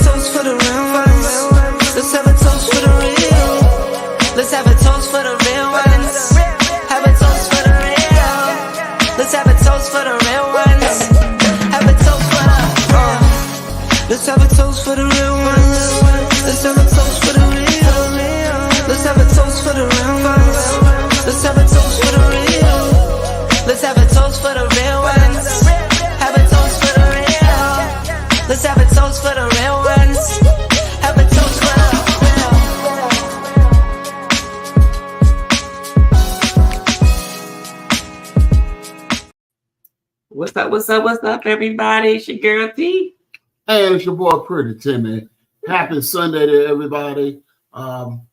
toast for the real ones. Let's have a toast for the real. Let's have a toast for the real ones. Have a toast for the real. Let's have a toast for the real ones. Have a toast for the let's have a toast for the real ones. Let's have a toast for the real. Let's have a toast for the real ones. Let's have a toast for the real. Let's have a toast for the real ones. Have a toast for the real. Let's have a toast for the real ones. Have a toast for the What's up, what's up, what's up, everybody? It's your girl T. Hey, it's your boy Pretty Timmy. Happy Sunday to everybody. Time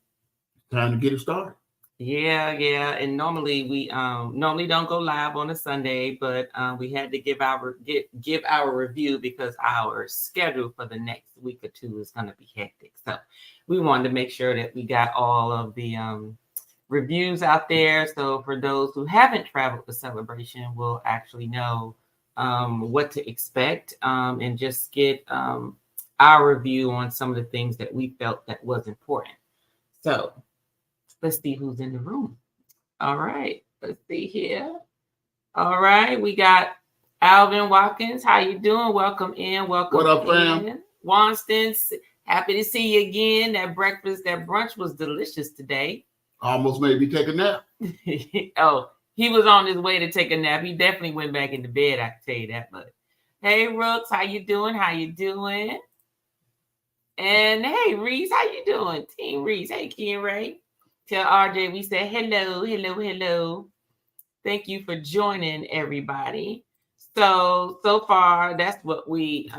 to get it started. Yeah. And normally we normally don't go live on a Sunday, but we had to give our review because our schedule for the next week or two is going to be hectic. So we wanted to make sure that we got all of the reviews out there. So for those who haven't traveled to Celebration, will actually know what to expect and just get our review on some of the things that we felt that was important. So let's see who's in the room. All right, let's see here. All right, we got Alvin Watkins. How you doing? Welcome in. Welcome. What up, in. fam? Wanston, happy to see you again. That brunch was delicious today. Almost made me take a nap. Oh, he was on his way to take a nap. He definitely went back into bed, I can tell you that much. Hey, Rooks, how you doing? How you doing? And hey, Reese, how you doing? Team Reese. Hey, Ken Ray. Tell RJ we said hello. Thank you for joining, everybody. So far, that's what we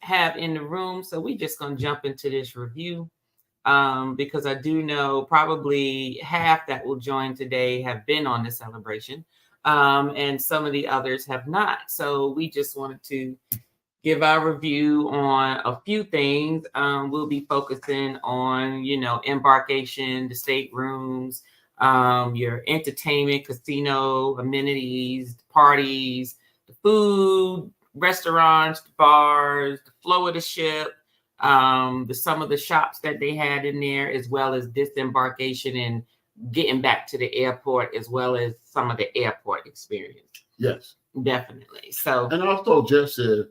have in the room. So we just going to jump into this review. Because I do know probably half that will join today have been on the celebration, and some of the others have not. So we just wanted to give our review on a few things. We'll be focusing on, embarkation, the staterooms, your entertainment, casino, amenities, parties, the food, restaurants, bars, the flow of the ship, some of the shops that they had in there, as well as disembarkation and getting back to the airport, as well as some of the airport experience. Yes, definitely. So, and also just to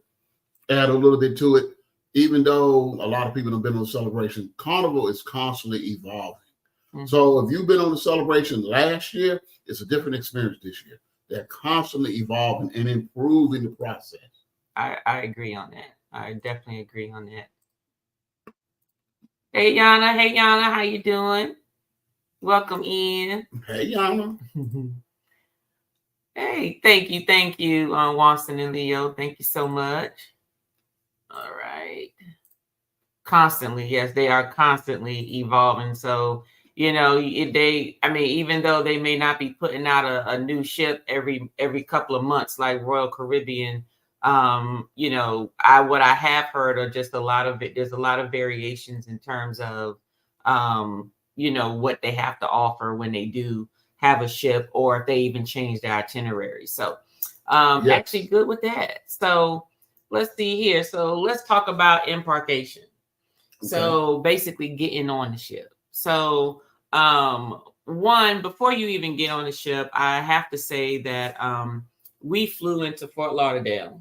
add a little bit to it, even though a lot of people have been on the celebration, Carnival is constantly evolving. Mm-hmm. So if you've been on the celebration last year, it's a different experience this year. They're constantly evolving and improving the process. I agree on that. I definitely agree on that. Hey Yana, how you doing? Welcome in. Hey Yana. Hey, thank you, Watson and Leo. Thank you so much. All right. Constantly, yes, they are constantly evolving. So, even though they may not be putting out a new ship every couple of months like Royal Caribbean, what I have heard are just there's a lot of variations in terms of what they have to offer when they do have a ship, or if they even change their itinerary. So yes. Actually good with that. So let's see here. So let's talk about embarkation. Okay. So basically getting on the ship. So one, before you even get on the ship, I have to say that we flew into Fort Lauderdale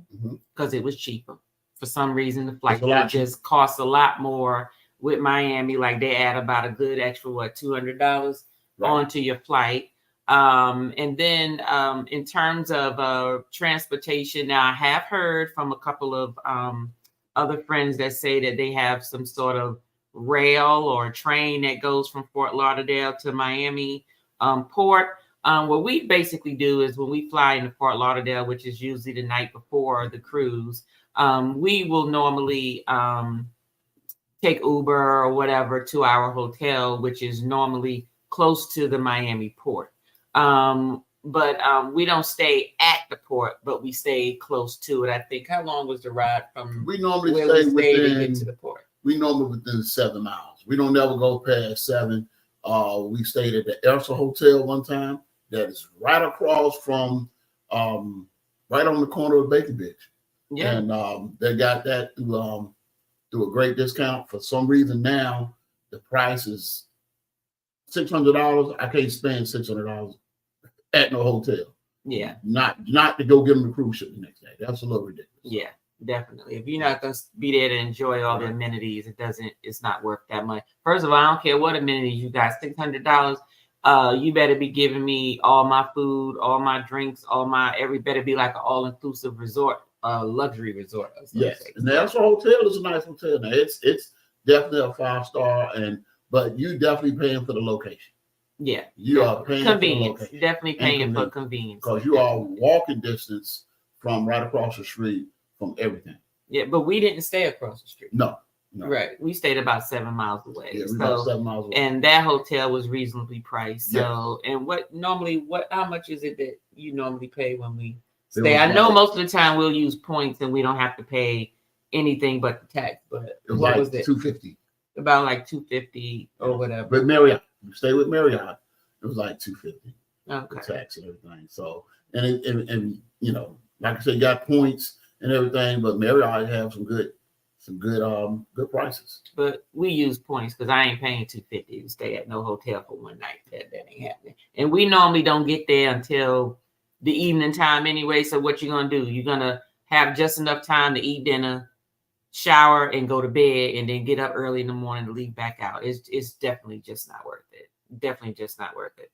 because it was cheaper. For some reason, the flight just costs a lot more with Miami. Like they add about a good extra, $200 onto your flight. And then in terms of transportation, now I have heard from a couple of other friends that say that they have some sort of rail or train that goes from Fort Lauderdale to Miami port. What we basically do is when we fly into Fort Lauderdale, which is usually the night before the cruise, we will normally take Uber or whatever to our hotel, which is normally close to the Miami port. But we don't stay at the port, but we stay close to it. I think, how long was the ride from we normally where stay we stayed within, to get to the port? We normally within 7 miles. We don't never go past 7. We stayed at the Elsa Hotel one time. That is right across from, right on the corner of Baker Beach. Yeah. And they got that through do a great discount. For some reason now, the price is $600. I can't spend $600 at no hotel. Yeah. Not to go give them the cruise ship the next day. That's a little ridiculous. Yeah, definitely. If you're not gonna be there to enjoy all the amenities, it's not worth that much. First of all, I don't care what amenities you got, $600. You better be giving me all my food, all my drinks, better be like an all-inclusive resort, luxury resort. Yes, and the National Hotel is a nice hotel. Now it's definitely a 5-star, but you definitely paying for the location. Yeah, you are paying convenience. For the location. Definitely paying for convenience because you are walking distance from right across the street from everything. Yeah, but we didn't stay across the street. No. Right, we stayed about 7 miles away. Yeah, about 7 miles away. And that hotel was reasonably priced. So, yes. And how much is it that you normally pay when we stay? I know most of the time we'll use points and we don't have to pay anything but the tax. But it was what was it? $250. About like $250 or whatever. But Marriott, you stay with Marriott, it was like $250. Okay. The tax and everything. So and you know, like I said, you got points and everything, but Marriott have some good prices. But we use points because I ain't paying $250 to stay at no hotel for one night. That ain't happening. And we normally don't get there until the evening time anyway. So what you're gonna do? You're gonna have just enough time to eat dinner, shower, and go to bed, and then get up early in the morning to leave back out. It's definitely just not worth it. Definitely just not worth it.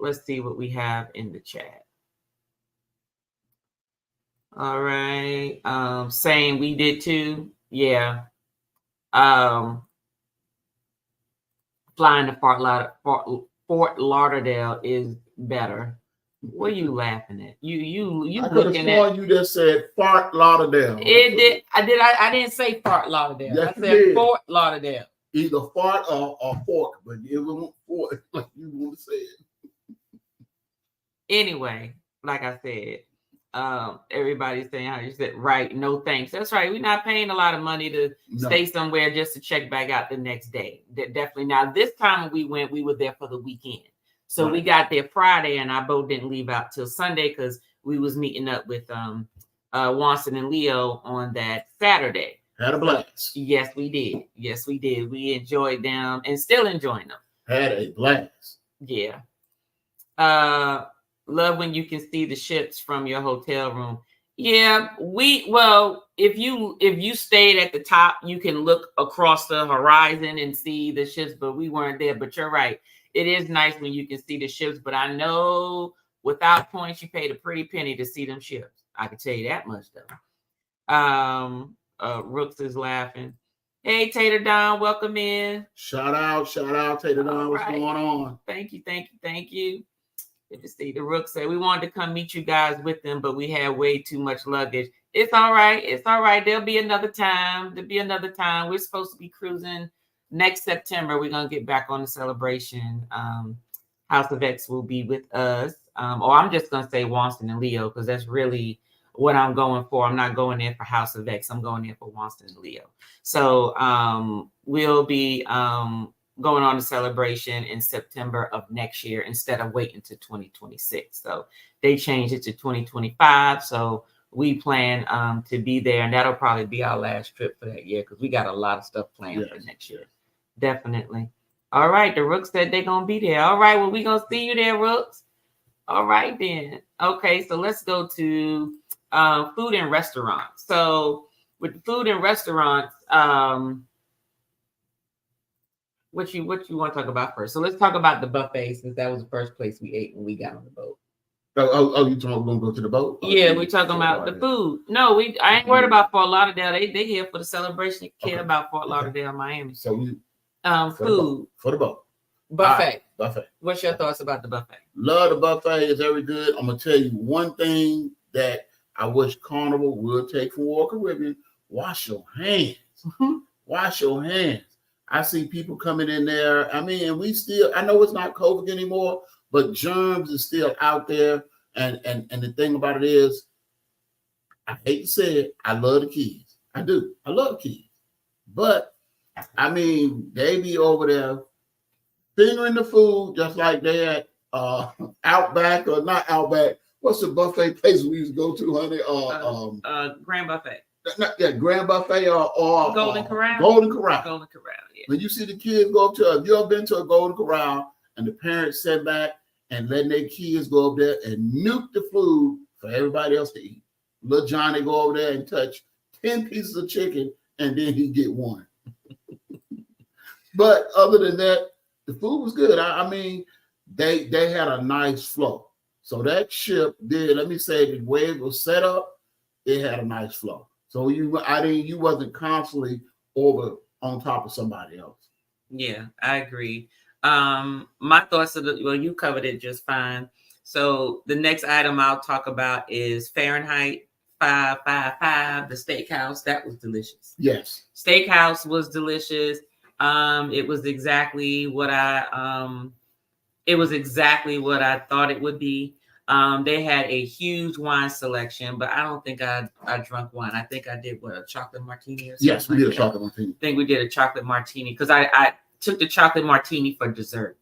Let's see what we have in the chat. All right. Saying we did too. Yeah. Flying to Fort Lauderdale is better. What are you laughing at? You I looking at you just said Fort Lauderdale. I didn't say Fort Lauderdale. Yes, I said Fort Lauderdale. Either fart or fork, but it wasn't fork like you want to say it. Anyway, like I said, everybody's saying how you said, right, no thanks. That's right. We're not paying a lot of money to stay somewhere just to check back out the next day. Definitely. Now, this time when we went, we were there for the weekend. So we got there Friday, and our boat didn't leave out till Sunday because we was meeting up with Watson and Leo on that Saturday. Had a blast. Yes, we did. Yes, we did. We enjoyed them and still enjoying them. Had a blast. Yeah. Love when you can see the ships from your hotel room. Yeah, if you stayed at the top, you can look across the horizon and see the ships, but we weren't there. But you're right. It is nice when you can see the ships, but I know without points, you paid a pretty penny to see them ships. I can tell you that much though. Rooks is laughing. Hey, Tater Don, welcome in. Shout out, Tater Don. What's going on? Thank you. Good to see. The Rook said we wanted to come meet you guys with them, but we had way too much luggage. It's all right. There'll be another time. We're supposed to be cruising next September. We're gonna get back on the celebration. House of X will be with us. Or I'm just gonna say Watson and Leo because that's really what I'm going for. I'm not going there for House of X. I'm going there for Watson and Leo. So we'll be going on the celebration in September of next year instead of waiting to 2026. So they changed it to 2025. So we plan to be there, and that'll probably be our last trip for that year because we got a lot of stuff planned for next year. Definitely. All right. The Rooks said they're going to be there. All right. Well, we're going to see you there, Rooks. All right, then. Okay. So let's go to food and restaurants. So with the food and restaurants, what you want to talk about first? So let's talk about the buffet since that was the first place we ate when we got on the boat. Oh, you talking about going to go to the boat? Yeah, we're talking about the food. No, I ain't worried about Fort Lauderdale. They here for the celebration. They care about Fort Lauderdale, Miami. So we food for the boat. Buffet. Buffet. What's your thoughts about the buffet? Love the buffet. It's very good. I'm gonna tell you one thing that I wish Carnival would take from Royal Caribbean. Wash your hands. Wash your hands. I see people coming in there. I mean, I know it's not COVID anymore, but germs is still out there. And the thing about it is, I hate to say it, I love the kids. I do. I love kids. But I mean, they be over there fingering the food just like they at Outback or not Outback. What's the buffet place we used to go to, honey? Grand Buffet. Grand Buffet or Golden Corral. Golden Corral. Golden Corral. Yeah. When you see the kids go up to, if you ever been to a Golden Corral and the parents sit back and letting their kids go up there and nuke the food for everybody else to eat. Little Johnny go over there and touch 10 pieces of chicken and then he get one. But other than that, the food was good. I mean, they had a nice flow. So that ship did, let me say, the way it was set up, it had a nice flow. So you wasn't constantly over on top of somebody else. Yeah, I agree. My thoughts are you covered it just fine. So the next item I'll talk about is Fahrenheit 555, the steakhouse. That was delicious. Yes. Steakhouse was delicious. It was exactly what I thought it would be. They had a huge wine selection, but I don't think I drank wine. I think I did a chocolate martini or something. Yes, we did a chocolate martini. I think we did a chocolate martini because I took the chocolate martini for dessert.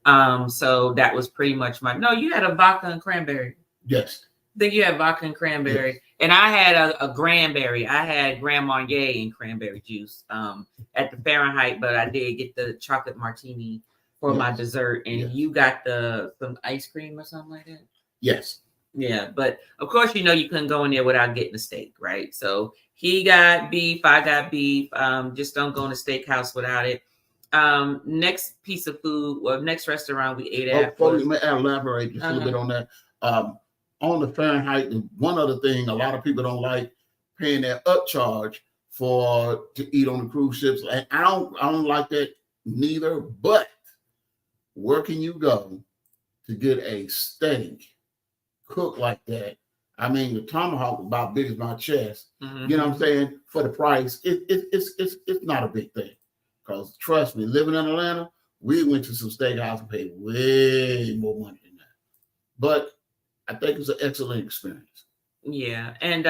So that was pretty much no, you had a vodka and cranberry. Yes. I think you had vodka and cranberry. Yes. And I had a cranberry. I had Grand Marnier and cranberry juice at the Fahrenheit, but I did get the chocolate martini for my dessert. And you got some ice cream or something like that? Yes. Yeah, but of course, you couldn't go in there without getting a steak, right? So he got beef, I got beef. Just don't go in a steakhouse without it. Next piece of food, next restaurant we ate at. Let me elaborate just a little bit on that. On the Fahrenheit, one other thing, a lot of people don't like paying that upcharge to eat on the cruise ships. And I don't like that neither. But where can you go to get a steak cooked like that? I mean, the tomahawk about big as my chest. Mm-hmm. You know what I'm saying? For the price, it's not a big thing. Because trust me, living in Atlanta, we went to some steakhouse and paid way more money than that. But I think it's an excellent experience. Yeah, and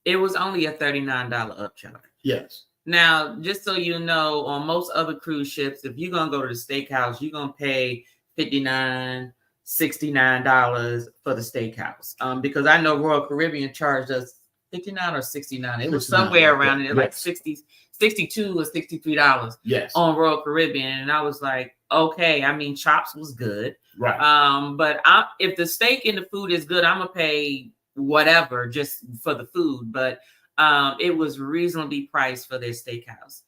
it was only a $39 upcharge. Yes. Now, just so you know, on most other cruise ships, if you're gonna go to the steakhouse, you're gonna pay $59, $69 for the steakhouse. Because I know Royal Caribbean charged us $59 or $69. It was somewhere around there, like 60, $62 or $63. Yes. On Royal Caribbean, and I was like, okay. I mean, chops was good. Right. But if the steak and the food is good, I'm gonna pay whatever just for the food. But it was reasonably priced for their steakhouse.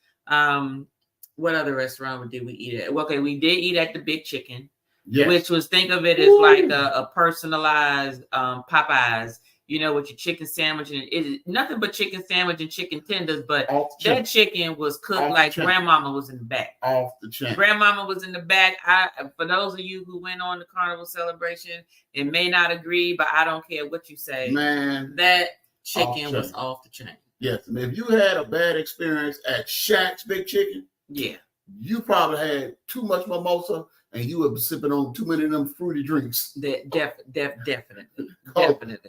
What other restaurant did we eat at? Okay, we did eat at the Big Chicken, which was, think of it as like a personalized Popeyes. With your chicken sandwich, and it's nothing but chicken sandwich and chicken tenders. But that chicken was cooked like grandmama was in the back. Off the chain. Grandmama was in the back. For those of you who went on the Carnival Celebration and may not agree, but I don't care what you say. Man, that chicken was off the chain. Yes, and if you had a bad experience at Shaq's Big Chicken, you probably had too much mimosa. And you were sipping on too many of them fruity drinks. Definitely.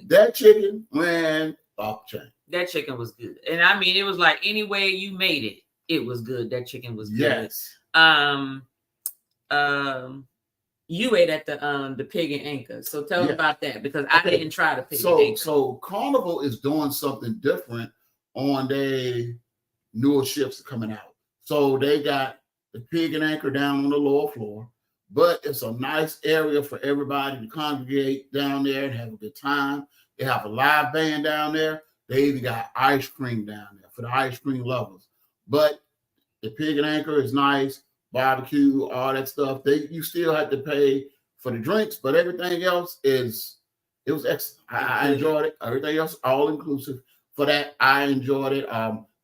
That chicken, man, off the chain. That chicken was good. And I mean, it was like any way you made it, it was good. That chicken was good. Yes. You ate at the Pig and Anchor. So tell us about that, because I didn't try the Pig and Anchor. So Carnival is doing something different on their newer ships coming out. So they got the Pig and Anchor down on the lower floor. But it's a nice area for everybody to congregate down there and have a good time. They have a live band down there. They even got ice cream down there for the ice cream lovers. But the Pig and Anchor is nice, barbecue, all that stuff. You still have to pay for the drinks, but everything else it was excellent. I enjoyed it. Everything else all inclusive. For that, I enjoyed it.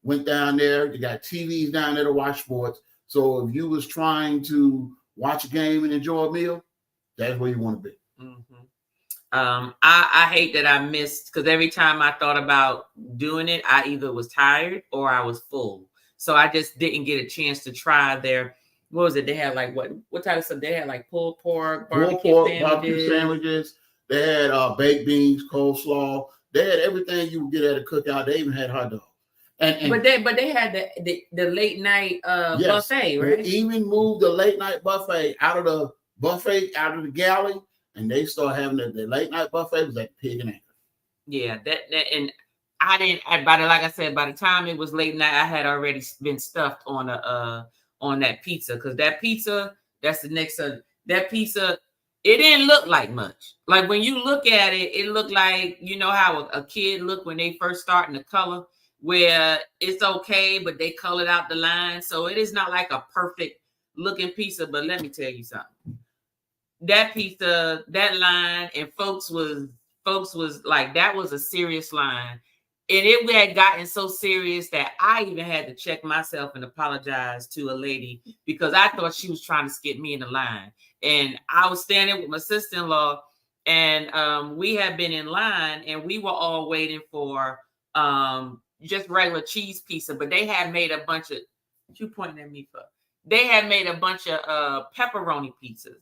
Went down there. They got TVs down there to watch sports. So if you was trying to watch a game and enjoy a meal, that's where you want to be. Mm-hmm. I hate that I missed, because every time I thought about doing it, I either was tired or I was full. So I just didn't get a chance to try their, what was it? They had like what type of stuff? They had like pulled pork, barbecue sandwiches. They had baked beans, coleslaw. They had everything you would get at a cookout. They even had hot dogs. But they had the late night buffet, right? They even moved the late night buffet out of the galley, and they started having the late night buffet was at Pig and Anchor. Yeah, and I didn't. Like I said, by the time it was late night, I had already been stuffed on that pizza, because that pizza, that's the next that pizza. It didn't look like much. Like when you look at it, it looked like, you know how a kid look when they first starting to color, where it's okay, but they colored out the line. So it is not like a perfect looking pizza. But let me tell you something. That pizza, that line, and folks was like, that was a serious line. And it had gotten so serious that I even had to check myself and apologize to a lady, because I thought she was trying to skip me in the line. And I was standing with my sister-in-law, and we had been in line, and we were all waiting for just regular cheese pizza, but they had made a bunch of, what you pointing at me for? They had made a bunch of pepperoni pizzas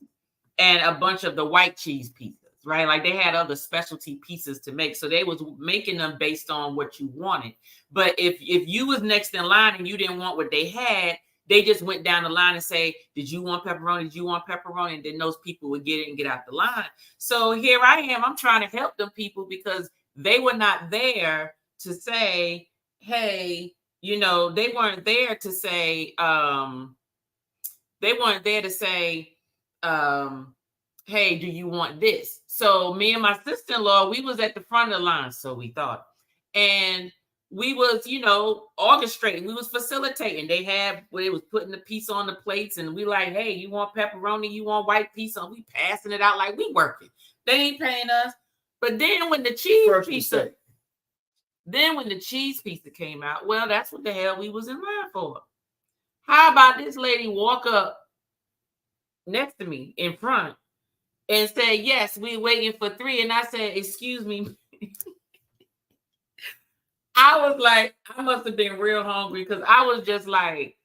and a bunch of the white cheese pizzas, right? Like they had other specialty pieces to make. So they was making them based on what you wanted. But if you was next in line and you didn't want what they had, they just went down the line and say, did you want pepperoni? Did you want pepperoni? And then those people would get it and get out the line. So here I am, I'm trying to help them people, because they were not there to say, hey, you know, they weren't there to say, hey, do you want this? So me and my sister-in-law, we was at the front of the line, so we thought. And we was, you know, orchestrating. We was facilitating. They was putting the piece on the plates, and we like, hey, you want pepperoni? You want white pizza? And we passing it out like we working. They ain't paying us. But then when the cheese pizza came out, well, that's what the hell we was in line for. How about this lady walk up next to me in front and say, yes, we're waiting for 3. And I said, excuse me. I was like, I must have been real hungry, because I was just like,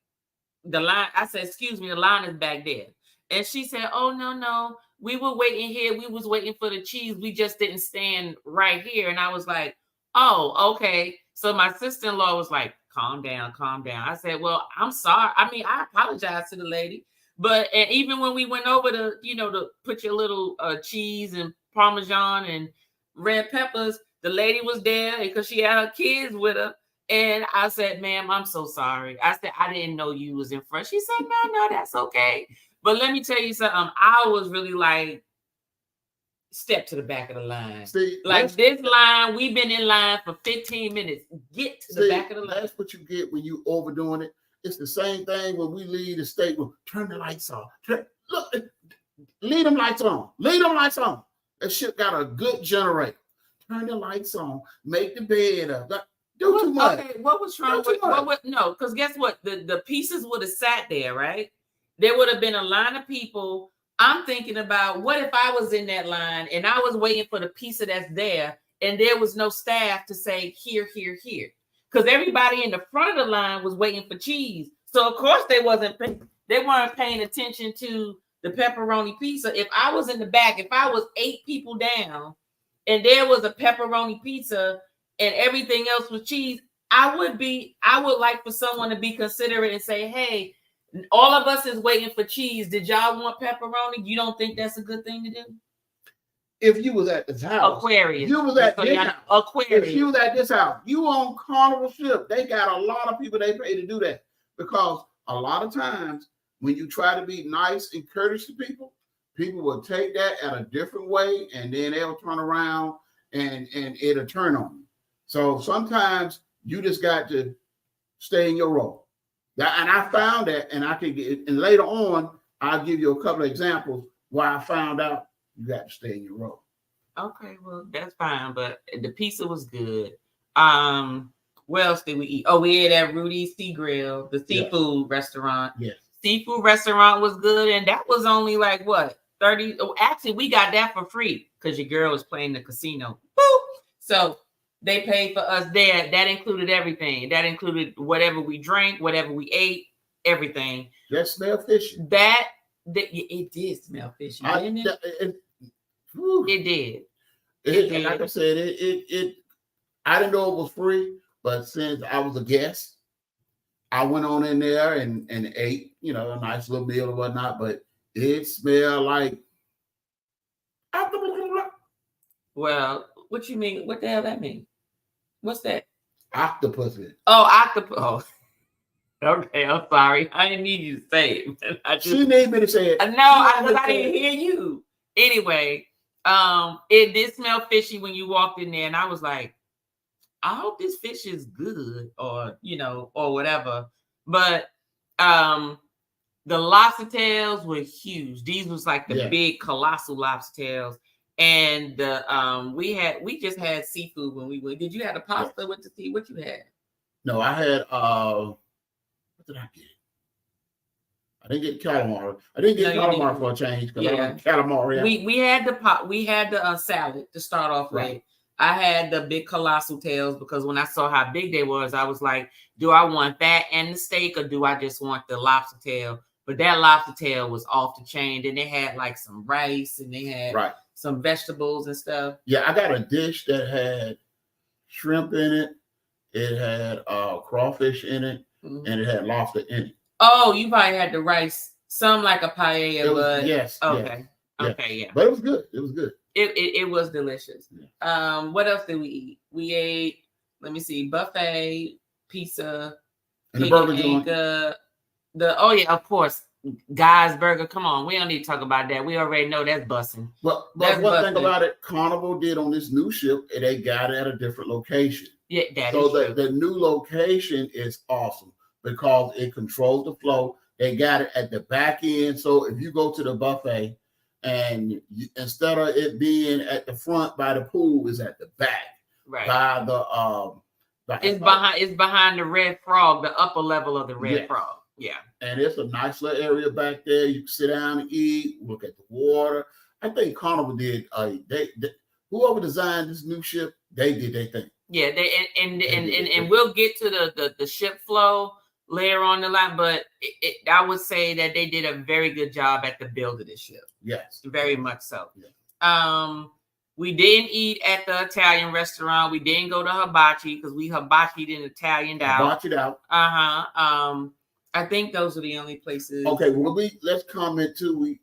the line. I said, excuse me, the line is back there. And she said, oh, no, we were waiting here. We was waiting for the cheese. We just didn't stand right here. And I was like, oh, okay. So my sister-in-law was like, calm down. I said, well, I'm sorry. I mean, I apologize to the lady. But and even when we went over to, you know, to put your little cheese and Parmesan and red peppers, the lady was there because she had her kids with her. And I said, ma'am, I'm so sorry. I said, I didn't know you was in front. She said, no, that's okay. But let me tell you something. I was really like, step to the back of the line. See, like this line, we've been in line for 15 minutes. Get to the back of the line. That's what you get when you overdoing it. It's the same thing when we leave the state room. Turn the lights off. Look, leave them lights on. That shit got a good generator. Turn the lights on. Make the bed up. Do too much. Okay, what was wrong with no? Because guess what? The pieces would have sat there, right? There would have been a line of people. I'm thinking about, what if I was in that line and I was waiting for the pizza that's there, and there was no staff to say here. Because everybody in the front of the line was waiting for cheese. So of course they weren't paying attention to the pepperoni pizza. If I was in the back, if I was 8 people down and there was a pepperoni pizza and everything else was cheese, I would like for someone to be considerate and say, hey, all of us is waiting for cheese. Did y'all want pepperoni? You don't think that's a good thing to do? If you was at this house, Aquarius. You was at this house. Aquarius. If you was at this house, you on Carnival ship. They got a lot of people they pay to do that, because a lot of times when you try to be nice and courteous to people, people will take that at a different way, and then they'll turn around and it'll turn on you. So sometimes you just got to stay in your role. And I found that, and I can get, and later on, I'll give you a couple of examples where I found out you got to stay in your role. Okay, well, that's fine, but the pizza was good. What else did we eat? Oh, we ate at Rudy's Sea Grill, the seafood restaurant. Yes. Seafood restaurant was good, and that was only like what, 30? Oh, actually, we got that for free because your girl was playing the casino. Boop. So they paid for us there. That included everything. That included whatever we drank, whatever we ate, everything. That smelled fishy. It did smell fishy, didn't it? It did. Like I said, it. I didn't know it was free, but since I was a guest, I went on in there and ate, a nice little meal or whatnot. But it smelled like. Well, what you mean? What the hell that mean? What's that? Octopus. Oh, octopus. Oh. Okay, I'm sorry. I didn't need you to say it. She need me to say it. No, because I didn't hear you. Anyway, it did smell fishy when you walked in there, and I was like, I hope this fish is good, or or whatever. But the lobster tails were huge. These was like the big colossal lobster tails. And we just had seafood when we went. Did you have the pasta with the sea? What you had? No, I had what did I get? I didn't get calamari. I didn't get calamari for a change because I don't calamari. We had the salad to start off with. I had the big colossal tails because when I saw how big they was, I was like, do I want that and the steak, or do I just want the lobster tail? But that lobster tail was off the chain. Then they had like some rice and they had some vegetables and stuff. Yeah, I got a dish that had shrimp in it. It had crawfish in it, and it had lobster in it. Oh, you probably had the rice, some like a paella, but yes. Okay. Yes. Okay, yeah. But it was good. It was good. It was delicious. Yeah. What else did we eat? We ate, let me see, buffet, pizza, and the burger joint. Of course, Guy's Burger. Come on, we don't need to talk about that. We already know that's busting. But one thing about it, Carnival did on this new ship, they got it at a different location. Yeah, that is true. The new location is awesome because it controls the flow. They got it at the back end. So if you go to the buffet and instead of it being at the front by the pool, is at the back. Right. By the it's behind the Red Frog, the upper level of the Red Frog. Yeah. And it's a nice little area back there. You can sit down and eat, look at the water. I think Carnival did whoever designed this new ship, they did their thing. Yeah, and we'll get to the ship flow later on the line, but I would say that they did a very good job at the build of this ship. Yes, very much so. Yeah. We didn't eat at the Italian restaurant. We didn't go to hibachi because we hibachied and Italianed out. Hibachied out. I think those are the only places. Okay, well let's comment too. We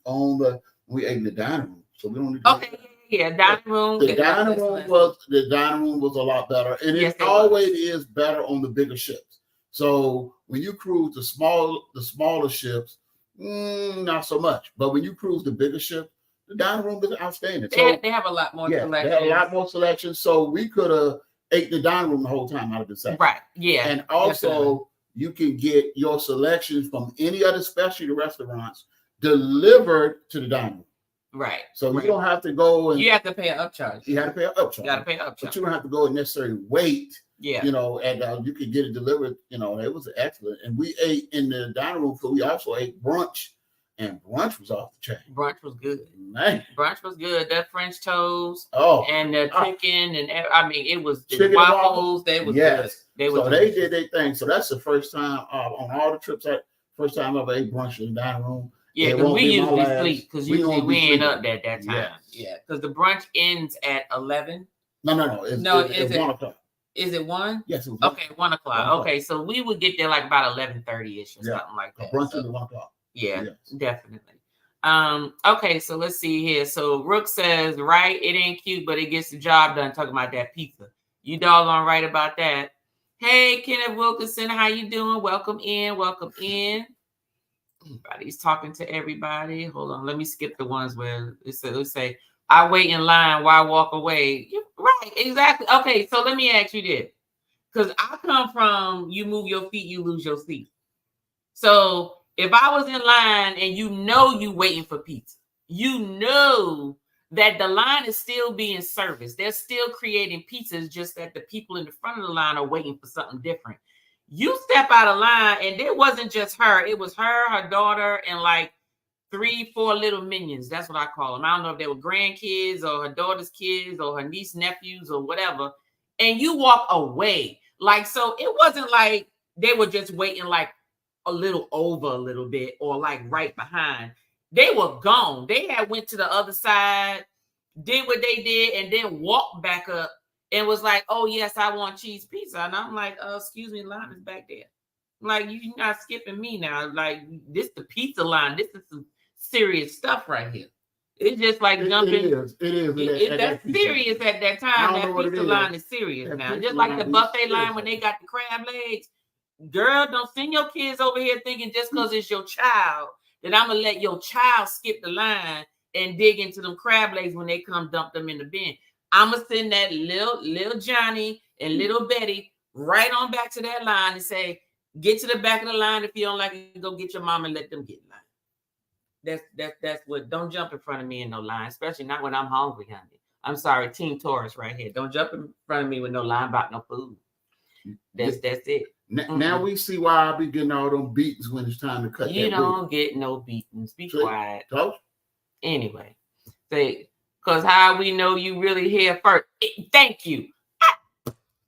ate in the dining room, so we don't need to. Okay. Yeah, dining room. The dining room was a lot better, and it always is better on the bigger ships. So when you cruise the smaller ships, not so much. But when you cruise the bigger ship, the dining room is outstanding. They have a lot more selection. They have a lot more selection. So we could have ate the dining room the whole time out of the section. Right. Yeah. And also you can get your selection from any other specialty restaurants delivered to the dining room. Right. So you don't have to go and you have to pay an upcharge. You have to pay an upcharge. But you don't have to go and necessarily wait. Yeah. And you could get it delivered. It was excellent. And we ate in the dining room, so we also ate brunch, and brunch was off the chain. Brunch was good. Man. Brunch was good. That French toast. Oh. And the chicken it was the waffles. They was good. They did their thing. So that's the first time on all the trips. First time I ever ate brunch in the dining room. Yeah, because we usually sleep because usually we ain't up at that time. Yeah, because the brunch ends at 11. No. It's 1 o'clock. Is it 1? Yes, it was 1. Okay, 1 o'clock. Okay, so we would get there like about 11:30ish or something like that. Brunch is 1 o'clock. Yeah, definitely. Okay, so let's see here. So Rook says, right, it ain't cute, but it gets the job done. Talking about that pizza. You doggone right about that. Hey, Kenneth Wilkinson, how you doing? Welcome in. Everybody's talking to everybody. Hold on, let me skip the ones where let's say I wait in line, why walk away? Right, exactly. Okay, so let me ask you this, because I come from you move your feet, you lose your seat. So if I was in line and you waiting for pizza, that the line is still being serviced. They're still creating pizzas, just that the people in the front of the line are waiting for something different. You step out of line, and it wasn't just her. It was her daughter, and like 3-4 little minions. That's what I call them. I don't know if they were grandkids or her daughter's kids or her niece, nephews or whatever. And you walk away. So it wasn't like they were just waiting like a little over a little bit or like right behind. They were gone. They had went to the other side, did what they did, and then walked back up. And was like, oh, yes, I want cheese pizza. And I'm like, excuse me, line is back there. Like, you're not skipping me now. Like, this the pizza line. This is some serious stuff right here. It's just like jumping. It is. That's serious at that time. That pizza line is serious now. Just like the buffet line when they got the crab legs. Girl, don't send your kids over here thinking just because it's your child that I'm gonna let your child skip the line and dig into them crab legs when they come dump them in the bin. I'm gonna send that little Johnny and little Betty right on back to that line and say, get to the back of the line. If you don't like it, go get your mom and let them get in line. That's what. Don't jump in front of me in no line, especially not when I'm hungry, honey. I'm sorry, Team Taurus right here. Don't jump in front of me with no line about no food. That's it. Now we see why I be getting all them beatings when it's time to cut. You don't get no beatings. Be quiet. Toast? Anyway, because how we know you really here first. Thank you.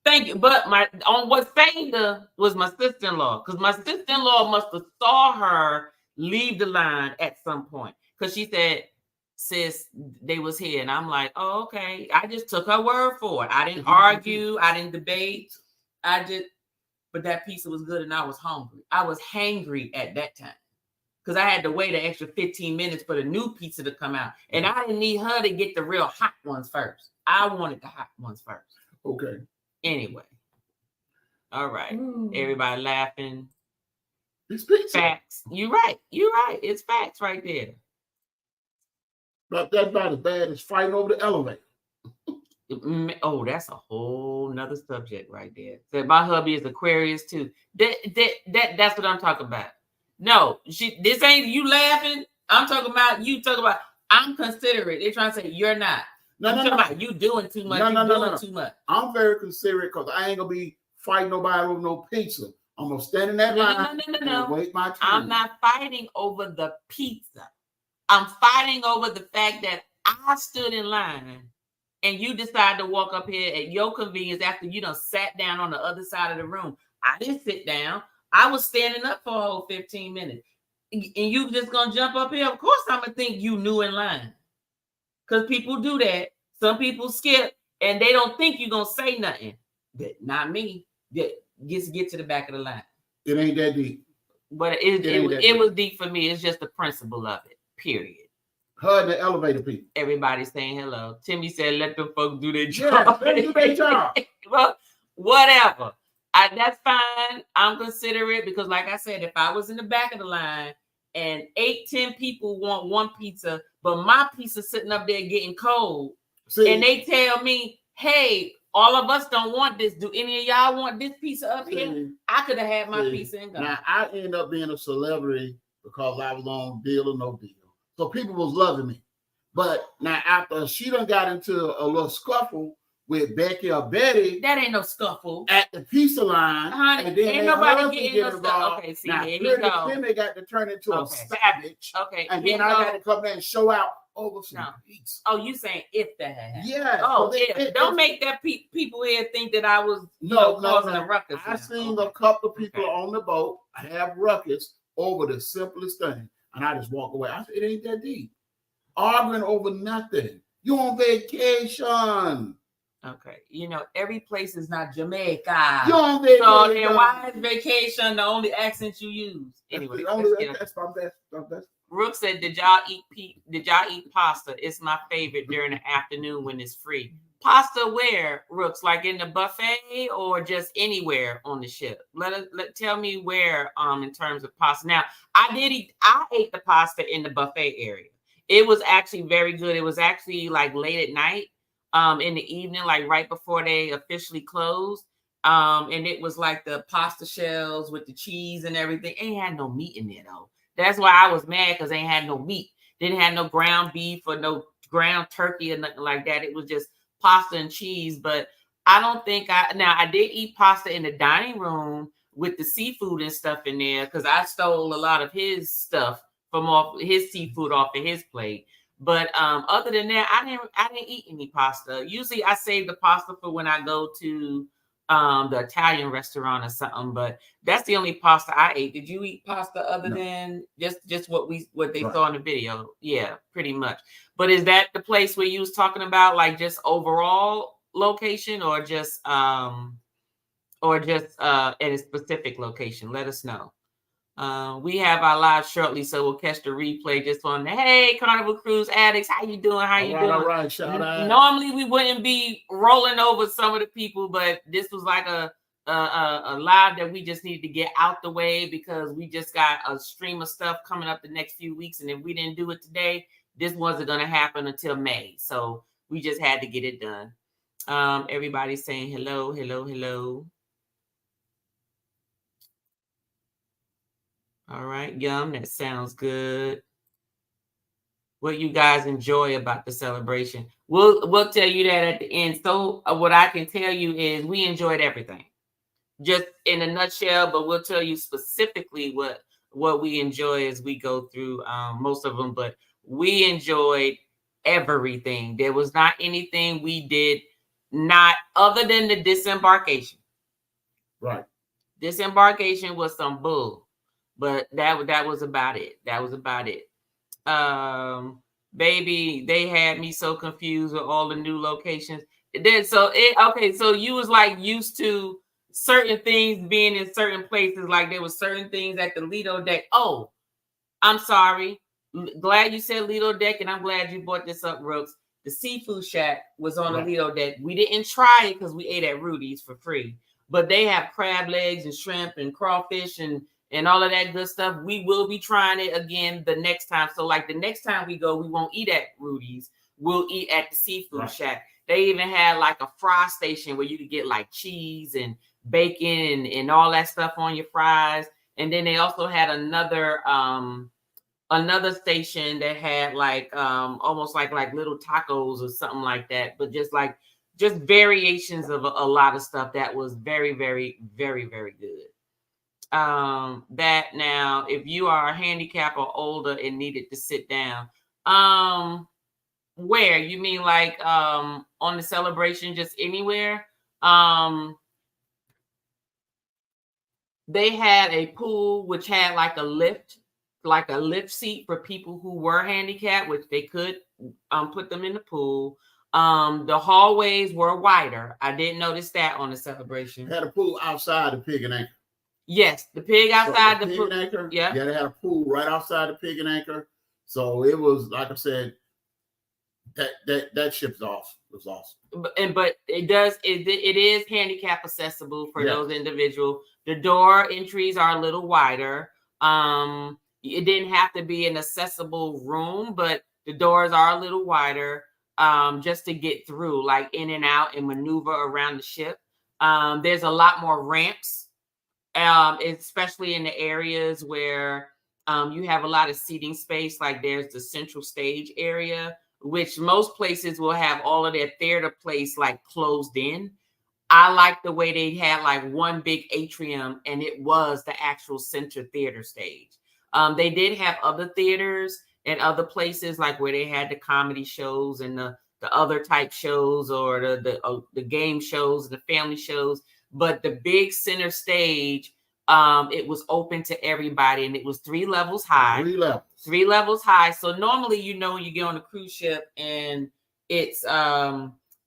Thank you. But on what saved her was my sister-in-law, because my sister-in-law must have saw her leave the line at some point, because she said, sis, they was here. And I'm like, oh, okay. I just took her word for it. I didn't argue. I didn't debate. But that pizza was good and I was hungry. I was hangry at that time because I had to wait an extra 15 minutes for the new pizza to come out. And I didn't need her to get the real hot ones first. I wanted the hot ones first. Okay. Anyway. All right. Everybody laughing. It's pizza. Facts. You're right. It's facts right there. But that's about as bad as fighting over the elevator. Oh, that's a whole nother subject right there. So my hubby is Aquarius too. That's what I'm talking about. No, this ain't you laughing. I'm talking about you talking about I'm considerate. They're trying to say you're not. I'm talking about you doing too much. No. Too much. I'm very considerate because I ain't gonna be fighting nobody over no pizza. I'm gonna stand in that line and wait my turn. I'm not fighting over the pizza. I'm fighting over the fact that I stood in line and you decide to walk up here at your convenience after you done sat down on the other side of the room. I didn't sit down. I was standing up for a whole 15 minutes. And you just gonna jump up here? Of course I'm gonna think you new in line. Because people do that. Some people skip and they don't think you're gonna say nothing. Not me. Get to the back of the line. It ain't that deep. But it was deep for me. It's just the principle of it. Period. Her and the elevator people. Everybody saying hello. Timmy said, let them folks do their job. Yeah, let them do their job. Well, whatever. That's fine. I'm considerate because, like I said, if I was in the back of the line and 8-10 people want one pizza, but my pizza sitting up there getting cold, and they tell me, hey, all of us don't want this. Do any of y'all want this pizza up here? I could have had my pizza and gone. Now, I ended up being a celebrity because I was on Deal or No Deal. So people was loving me. But now after she done got into a little scuffle with Becky or Betty. That ain't no scuffle. At the pizza line. Honey, and then ain't nobody getting no stuff. Okay, see, now, here you go. Then they got to turn into a savage. Okay. And then I got to come there and show out over some pizza. Oh, you saying if that had happened. Yeah. Oh, so don't make that people here think that I was causing a ruckus. I seen a couple of people on the boat have ruckus over the simplest thing. And I just walk away. I said, it ain't that deep. Arguing over nothing. You on vacation. Okay. Every place is not Jamaica. You on vacation. So then why is vacation the only accent you use? Anyway. That's my best. Rook said, did y'all eat pasta? It's my favorite during the afternoon when it's free. Pasta where, Rooks? Like in the buffet or just anywhere on the ship? Tell me where in terms of pasta. Now, I ate the pasta in the buffet area. It was actually very good. It was actually like late at night, in the evening, like right before they officially closed. And it was like the pasta shells with the cheese and everything. Ain't had no meat in there though. That's why I was mad, because they ain't had no meat. Didn't have no ground beef or no ground turkey or nothing like that. It was just pasta and cheese. But I don't think I did eat pasta in the dining room with the seafood and stuff in there, because I stole a lot of his stuff from his seafood off of his plate. But other than that, I didn't eat any pasta. Usually I save the pasta for when I go to the Italian restaurant or something, but that's the only pasta I ate. Did you eat pasta other than just what they saw in the video? Yeah, pretty much. But is that the place where you was talking about, like just overall location, or just at a specific location? Let us know. We have our live shortly, so we'll catch the replay just on the hey Carnival Cruise addicts. How you doing? How you doing? All right, shout out. Normally we wouldn't be rolling over some of the people, but this was like a live that we just needed to get out the way because we just got a stream of stuff coming up the next few weeks, and if we didn't do it today, this wasn't going to happen until May. So we just had to get it done. Everybody's saying hello, hello, hello. All right, yum. That sounds good. What you guys enjoy about the celebration? We'll tell you that at the end. So what I can tell you is we enjoyed everything, just in a nutshell. But we'll tell you specifically what we enjoy as we go through most of them. But we enjoyed everything. There was not anything we did not other than the disembarkation. Right. Disembarkation was some bull. But that was about it. That was about it. Baby, they had me so confused with all the new locations. So you was like used to certain things being in certain places. Like there was certain things at the Lido deck. Oh, I'm sorry. Glad you said Lido deck, and I'm glad you brought this up, Brooks. The seafood shack was on the Lido deck. We didn't try it because we ate at Rudy's for free. But they have crab legs and shrimp and crawfish and all of that good stuff. We will be trying it again the next time. So like the next time we go, we won't eat at Rudy's. We'll eat at the seafood shack. They even had like a fry station where you could get like cheese and bacon and all that stuff on your fries. And then they also had another station that had like almost like little tacos or something like that, but just variations of a lot of stuff that was very, very, very, very good. That now, if you are a handicap or older and needed to sit down, where you mean like on the celebration, just anywhere? They had a pool which had like a lift seat for people who were handicapped, which they could put them in the pool. The hallways were wider. I didn't notice that on the celebration. Had a pool outside the Pig and Anchor. Yes, the pig outside the Pig and Anchor. Yeah, they had a pool right outside the Pig and Anchor. So it was, like I said, that ship's off. It was awesome. But it is handicap accessible for those individuals. The door entries are a little wider. It didn't have to be an accessible room, but the doors are a little wider just to get through, like in and out and maneuver around the ship. There's a lot more ramps. Especially in the areas where you have a lot of seating space, like there's the central stage area, which most places will have all of their theater place like closed in. I like the way they had like one big atrium and it was the actual center theater stage. They did have other theaters and other places like where they had the comedy shows and the other type shows or the game shows, the family shows. But the big center stage, it was open to everybody, and it was 3 levels high. 3 levels high. So normally, when you get on a cruise ship and it's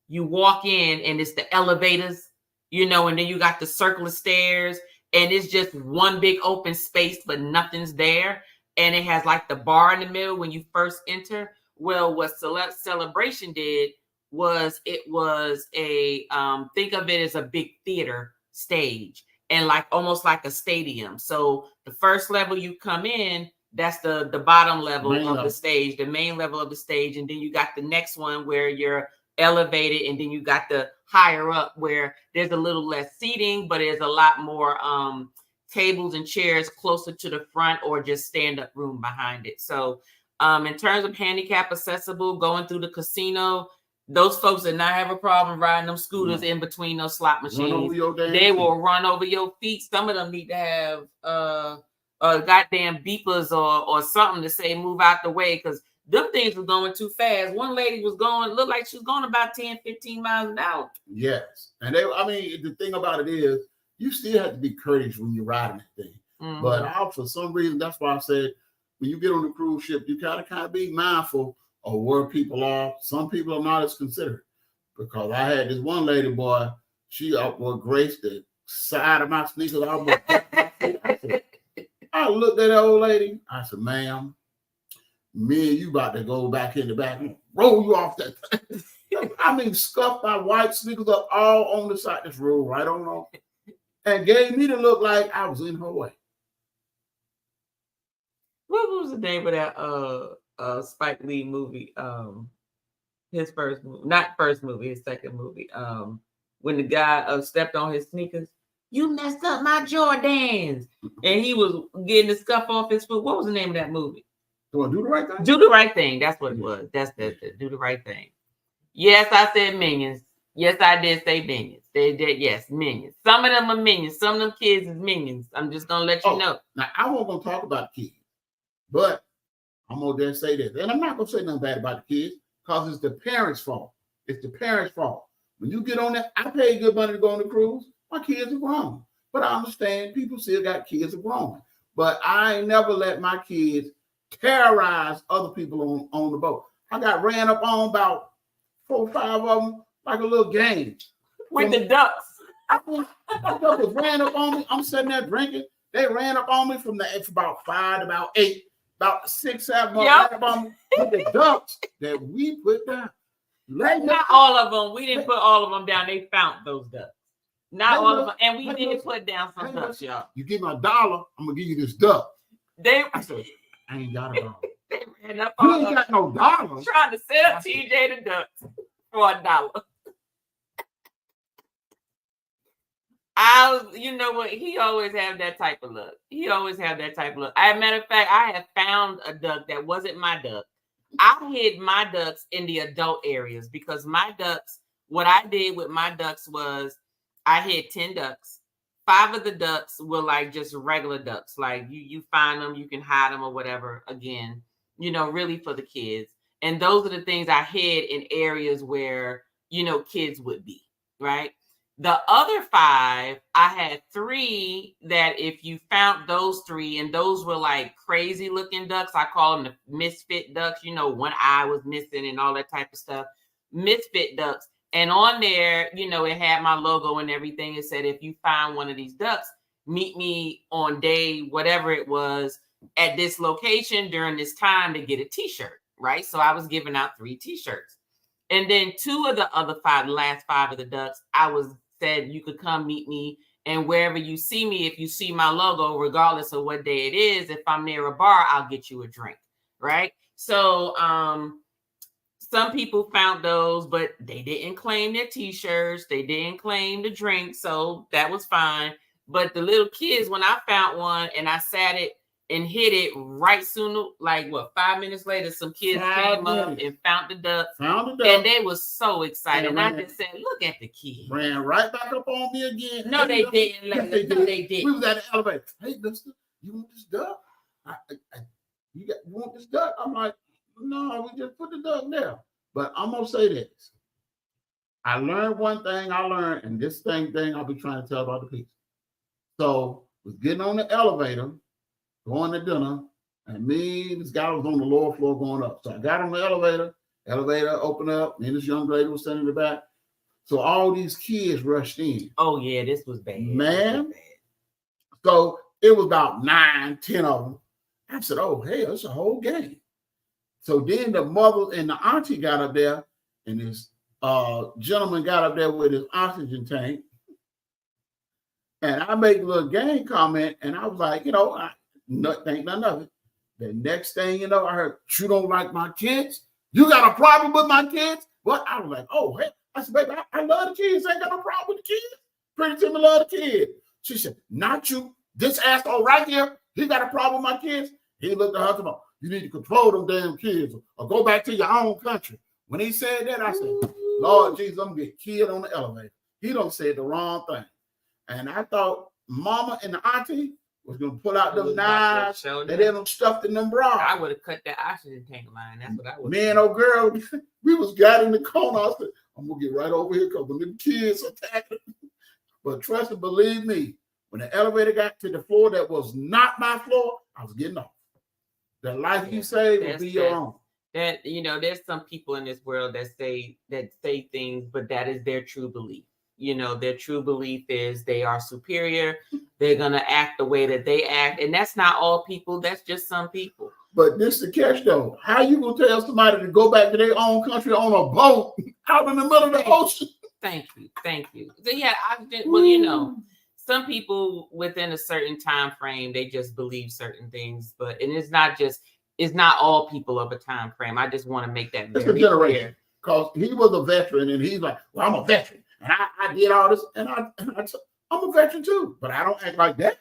you walk in and it's the elevators, and then you got the circle of stairs, and it's just one big open space, but nothing's there. And it has like the bar in the middle when you first enter. Well, what Celebration did was it was a think of it as a big theater stage and like almost like a stadium. So the first level you come in, that's the bottom level of the stage, the main level of the stage, and then you got the next one where you're elevated, and then you got the higher up where there's a little less seating, but there's a lot more tables and chairs closer to the front or just stand-up room behind it. So in terms of handicap accessible, going through the casino, those folks did not have a problem riding them scooters in between those slot machines. They will run over your feet. Some of them need to have goddamn beepers or something to say move out the way, because them things were going too fast. One lady looked like she was going about 10, 15 miles an hour. Yes. And the thing about it is you still have to be courteous when you're riding that thing. Mm-hmm. But for some reason, that's why I said when you get on the cruise ship, you gotta be mindful of where people are. Some people are not as considerate, because I had this one lady, boy, she graced the side of my sneakers. I I looked at that old lady. I said, ma'am, me and you about to go back in the back and roll you off that thing. I mean, scuffed my white sneakers up all on the side. Just rolled right on off. And gave me the look like I was in her way. What was the name of that Spike Lee movie? His first movie, not first movie, his second movie. When the guy stepped on his sneakers, you messed up my Jordans, and he was getting the scuff off his foot. What was the name of that movie? Do the right thing. Do the right thing. That's what it was. That's the do the right thing. Yes, I said Minions. Yes, I did say Minions. They did. Yes, Minions. Some of them are Minions. Some of them kids is Minions. I'm just gonna let you know. Now I wasn't gonna talk about the kids, but I'm gonna just say this, and I'm not gonna say nothing bad about the kids because it's the parents' fault. It's the parents' fault. When you get on that, I paid good money to go on the cruise. My kids are grown, but I understand people still got kids are grown. But I ain't never let my kids terrorize other people on the boat. I got ran up on about 4 or 5 of them like a little game. With the ducks. The ducks ran up on me. I'm sitting there drinking. They ran up on me from about 5 to about 8, about 6, 7 ran up on me with the ducks that we put down. Not all of them. We didn't put all of them down. They found those ducks. Not all of them. And we did put down some ducks, y'all. You give me $1, I'm gonna give you this duck. I said, I ain't got $1. They ran up you on ain't got no dollars. Trying to sell TJ the ducks for $1. You know what? He always have that type of look. As a matter of fact, I have found a duck that wasn't my duck. I hid my ducks in the adult areas because my ducks, what I did with my ducks was I hid 10 ducks. 5 of the ducks were like just regular ducks. Like you find them, you can hide them or whatever. Again, you know, really for the kids. And those are the things I hid in areas where, you know, kids would be, right? The other 5, I had 3 that if you found those 3, and those were like crazy looking ducks, I call them the misfit ducks, you know, one eye was missing and all that type of stuff. Misfit ducks. And on there, you know, it had my logo and everything. It said, if you find one of these ducks, meet me on day, whatever it was, at this location during this time to get a t-shirt, right? So I was giving out 3 t-shirts. And then 2 of the other 5, the last 5 of the ducks, I said you could come meet me, and wherever you see me, if you see my logo, regardless of what day it is, if I'm near a bar, I'll get you a drink, right? So some people found those, but they didn't claim their t-shirts, they didn't claim the drink, so that was fine. But the little kids, when I found one and I sat it and hit it right soon, like 5 minutes later, some kids came up and found the duck. And they was so excited. And I just said, look at the kids. Ran right back up on me again. No, they didn't. Yes, they did. We was at the elevator. Hey, mister, you want this duck? You want this duck? I'm like, no, we just put the duck there. But I'm going to say this. I learned one thing and this thing I'll be trying to tell about the people. So, was getting on the elevator, going to dinner, and this guy was on the lower floor going up. So I got on the elevator opened up, and this young lady was sitting in the back. So all these kids rushed in. Oh, yeah, this was bad. Man. So it was about 9, 10 of them. I said, oh, hey, it's a whole game. So then the mother and the auntie got up there, and this gentleman got up there with his oxygen tank. And I made a little game comment, and I was like, you know, I think none of it. The next thing you know, I heard, you don't like my kids? You got a problem with my kids? What? I was like, oh, hey. I said, baby, I love the kids. I ain't got no problem with the kids. Pretty Timmy love the kids. She said, not you. This asshole right here, he got a problem with my kids. He looked at her and said, you need to control them damn kids or go back to your own country. When he said that, I said, Lord Jesus, I'm going to get killed on the elevator. He done said the wrong thing. And I thought mama and the auntie was going to pull out them knives and then them stuffed in them bras. I would have cut that oxygen tank line. That's what I would have. Me and old girl, we was got in the corner. I said, I'm going to get right over here because when them kids attacking. But trust and believe me, when the elevator got to the floor that was not my floor, I was getting off. The life you saved will be your own. That, you know, there's some people in this world that say things, but that is their true belief. their true belief is they are superior. They're going to act the way that they act. And that's not all people. That's just some people. But this is the catch, though. How you going to tell somebody to go back to their own country on a boat out in the middle of the ocean? Thank you. So, yeah, well, some people within a certain time frame, they just believe certain things. And it's not all people of a time frame. I just want to make that very clear. Because he was a veteran, and he's like, well, I'm a veteran. And I did all this, and I'm a veteran too, but I don't act like that.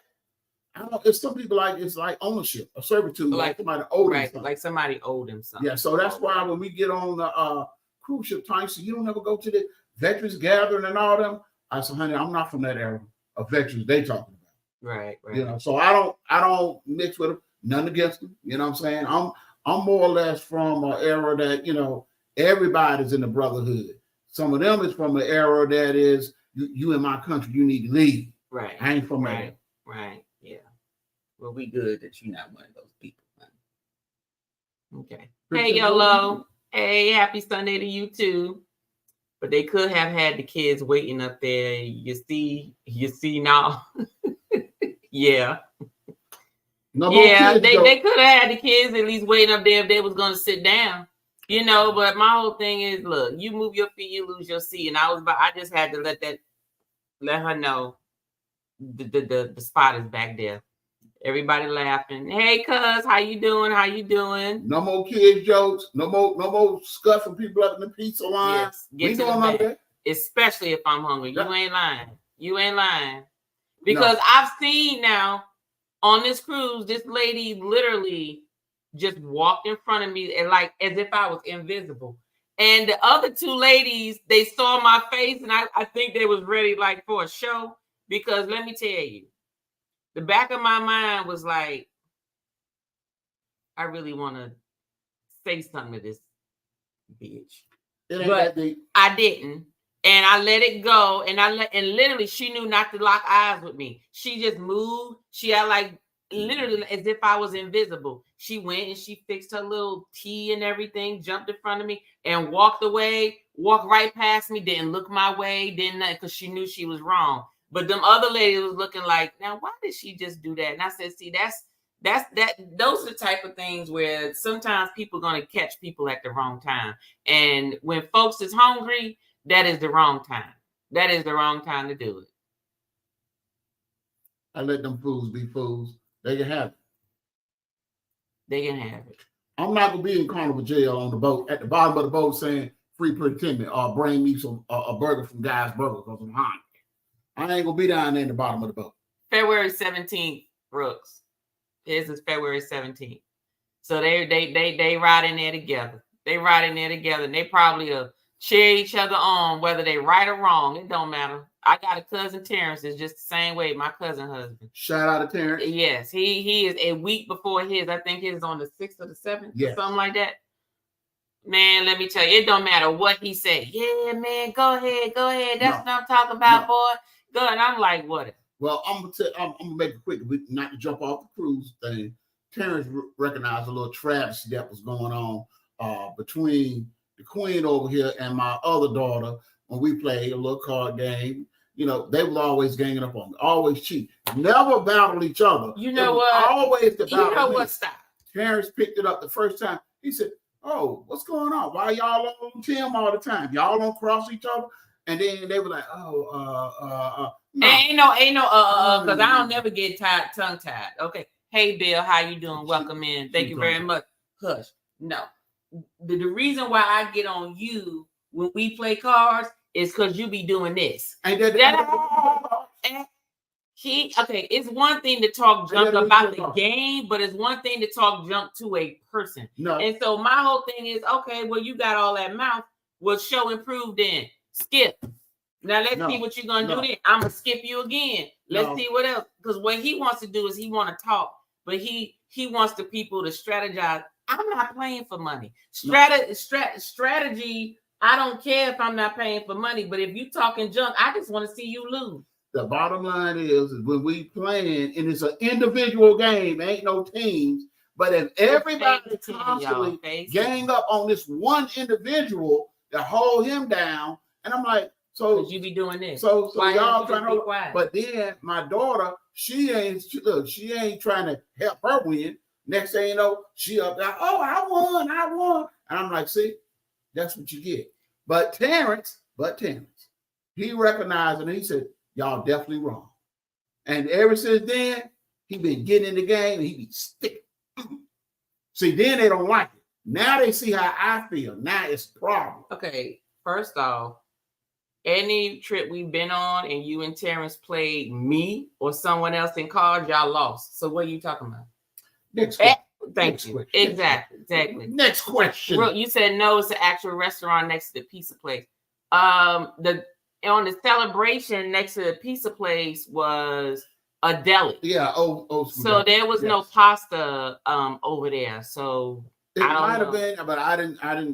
I don't. It's some people it's like ownership, a servitude, like somebody owed him something. Like somebody owed him something. Yeah, so that's why when we get on the cruise ship time, so you don't ever go to the veterans gathering and all them. I said, honey, I'm not from that era of veterans they talking about. Right. So I don't mix with them. None against them. You know what I'm saying? I'm more or less from an era that everybody's in the brotherhood. Some of them is from an era that is you in my country, you need to leave. Right. I ain't from that. Right. Yeah. Well, we good that you're not one of those people. Okay. Hey, YOLO. Hey, happy Sunday to you too. But they could have had the kids waiting up there. You see now. Yeah. They could have had the kids at least waiting up there if they was going to sit down. But my whole thing is, look, you move your feet, you lose your seat. And I just had to let her know the spot is back there. Everybody laughing. Hey, cuz, how you doing? No more kids jokes. No more scuffing people up in the pizza line. Yes, get to the back. Especially if I'm hungry. Yeah. You ain't lying. Because I've seen now on this cruise, this lady literally just walked in front of me and as if I was invisible. And the other two ladies, they saw my face and I think they was ready for a show, because let me tell you, the back of my mind was like, I really want to say something to this bitch. But I didn't. And I let it go. And literally she knew not to lock eyes with me. She just moved. She had literally as if I was invisible. She went and she fixed her little tea and everything, jumped in front of me and walked away, walked right past me, didn't look my way, didn't, because she knew she was wrong. But them other ladies was looking like, now why did she just do that? And I said, see, those are the type of things where sometimes people are going to catch people at the wrong time. And when folks is hungry, that is the wrong time. That is the wrong time to do it. I let them fools be fools. They can have it. I'm not gonna be in Carnival jail on the boat at the bottom of the boat saying free pretending or bring me some a burger from Guy's Burger because I'm hungry. I ain't gonna be down there in the bottom of the boat. February 17th, Brooks. This is February 17th. So they ride in there together. And they probably cheer each other on, whether they right or wrong. It don't matter. I got a cousin, Terrence, is just the same way. My cousin husband. Shout out to Terrence. Yes, he is a week before his. I think his is on the 6th or the 7th, yes. Something like that. Man, let me tell you, it don't matter what he said. Yeah, man, go ahead. That's what I'm talking about, boy. Go. And I'm like, what? Well, I'm gonna make it quick, not to jump off the cruise thing. Terrence recognized a little travesty that was going on between the queen over here and my other daughter when we played a little card game. They was always ganging up on me, always cheat, never battle each other. You know what? Always the battle. You know what? Stop. Terrence picked it up the first time. He said, "Oh, what's going on? Why y'all on Tim all the time? Y'all don't cross each other?" And then they were like, "Oh, no. Ain't no, because I don't never get tongue tied." Okay. Hey, Bill, how you doing? Welcome in. Thank you very much. Hush. No. The reason why I get on you when we play cards is because you be doing this. It's one thing to talk junk about the game, but it's one thing to talk junk to a person. No. And so my whole thing is, okay, well, you got all that mouth. Well, show and prove then. Skip. Now let's see what you're gonna do then. I'm gonna skip you again. Let's see what else. Because what he wants to do is he want to talk, but he wants the people to strategize. I'm not playing for money. Strategy. I don't care if I'm not paying for money, but if you talking junk, I just want to see you lose. The bottom line is when we playing, and it's an individual game, ain't no teams. But if everybody constantly gang up on this one individual to hold him down, and I'm like, So you be doing this. So Why y'all don't you trying just be to. quiet? But then my daughter, she ain't trying to help her win. Next thing you know, she up there. Oh, I won. And I'm like, see, that's what you get. But Terrence, he recognized it and he said, y'all definitely wrong. And ever since then, he been getting in the game and he be sticking. See, then they don't like it. Now they see how I feel. Now it's a problem. Okay, first off, any trip we've been on and you and Terrence played me or someone else in cards, y'all lost. So what are you talking about? Next question. Thank you. Exactly. Next question. You said no, it's an actual restaurant next to the pizza place. On the celebration next to the pizza place was a deli. Yeah. So there was no pasta over there. So it might have been, but I didn't try.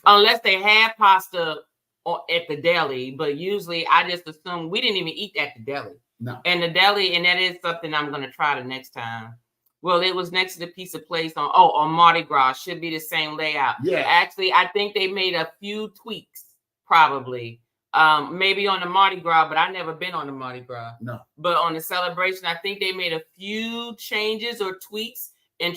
Unless they had pasta at the deli, but usually I just assume we didn't even eat at the deli. No. And the deli, and that is something I'm gonna try the next time. Well, it was next to the pizza place on Mardi Gras. Should be the same layout. Yeah. Actually, I think they made a few tweaks, probably. Maybe on the Mardi Gras, but I've never been on the Mardi Gras. No. But on the celebration, I think they made a few changes or tweaks in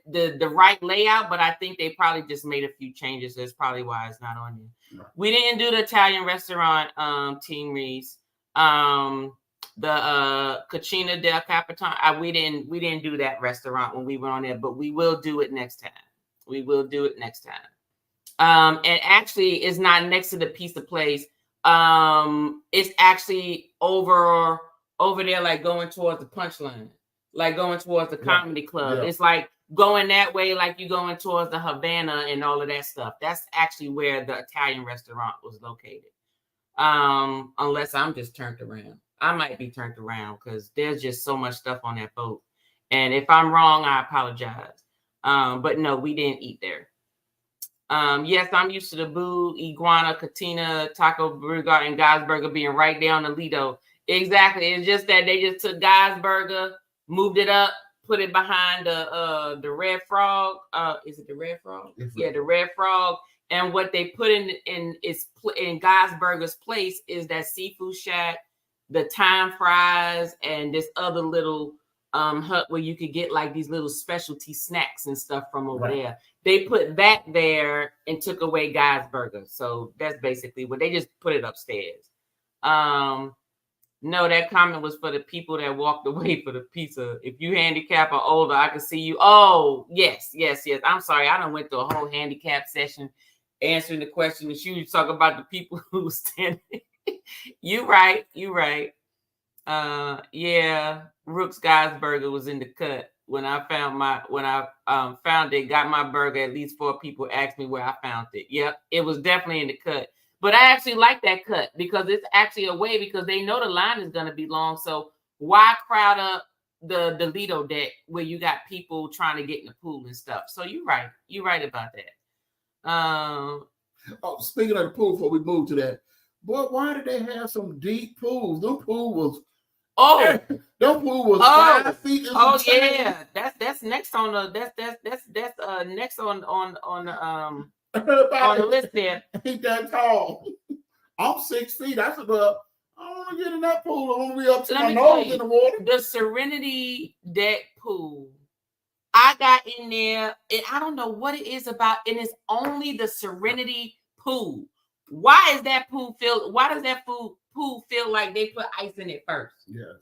the right layout, but I think they probably just made a few changes. That's probably why it's not on there. Right. We didn't do the Italian restaurant, Team Reese. The Cucina del Capitan. We didn't do that restaurant when we were on there, but we will do it next time. And actually, it's not next to the pizza place. It's actually over there, like going towards the Punchline, like going towards the comedy club. Yeah. It's like going that way, like you going towards the Havana and all of that stuff. That's actually where the Italian restaurant was located. Unless I'm just turned around. I might be turned around because there's just so much stuff on that boat. And if I'm wrong, I apologize. But no, we didn't eat there. Yes, I'm used to the Boo, Iguana, Katina, Taco Burger, and Guy's Burger being right there on the Lido. Exactly. It's just that they just took Guy's Burger, moved it up, put it behind the Red Frog. Is it the Red Frog? Yeah, the Red Frog. And what they put in Guy's Burger's place is that seafood shack, the thyme fries, and this other little hut where you could get like these little specialty snacks and stuff from over there. They put that there and took away Guy's Burger. So that's basically what they just put it upstairs. No, that comment was for the people that walked away for the pizza. If you handicap or older, I can see you. Oh, yes. I'm sorry. I done went through a whole handicap session answering the question. And she was talking about the people who were standing. You right. Yeah, Rook's Guy's Burger was in the cut. When I found it, got my burger, at least 4 people asked me where I found it. Yep, it was definitely in the cut. But I actually like that cut because it's actually a way, because they know the line is going to be long. So why crowd up the Lido deck where you got people trying to get in the pool and stuff? So you're right about that. Speaking of the pool, before we move to that, boy, why did they have some deep pools? Them pool was 5 feet. Yeah, that's next on the next on the list there. Ain't that tall? I'm 6 feet. I said, well, I don't want to get in that pool. I want to be up to my nose in the water. The Serenity deck pool, I got in there, and I don't know what it is about, and it's only the Serenity pool. Why does that pool feel like they put ice in it first? Yeah.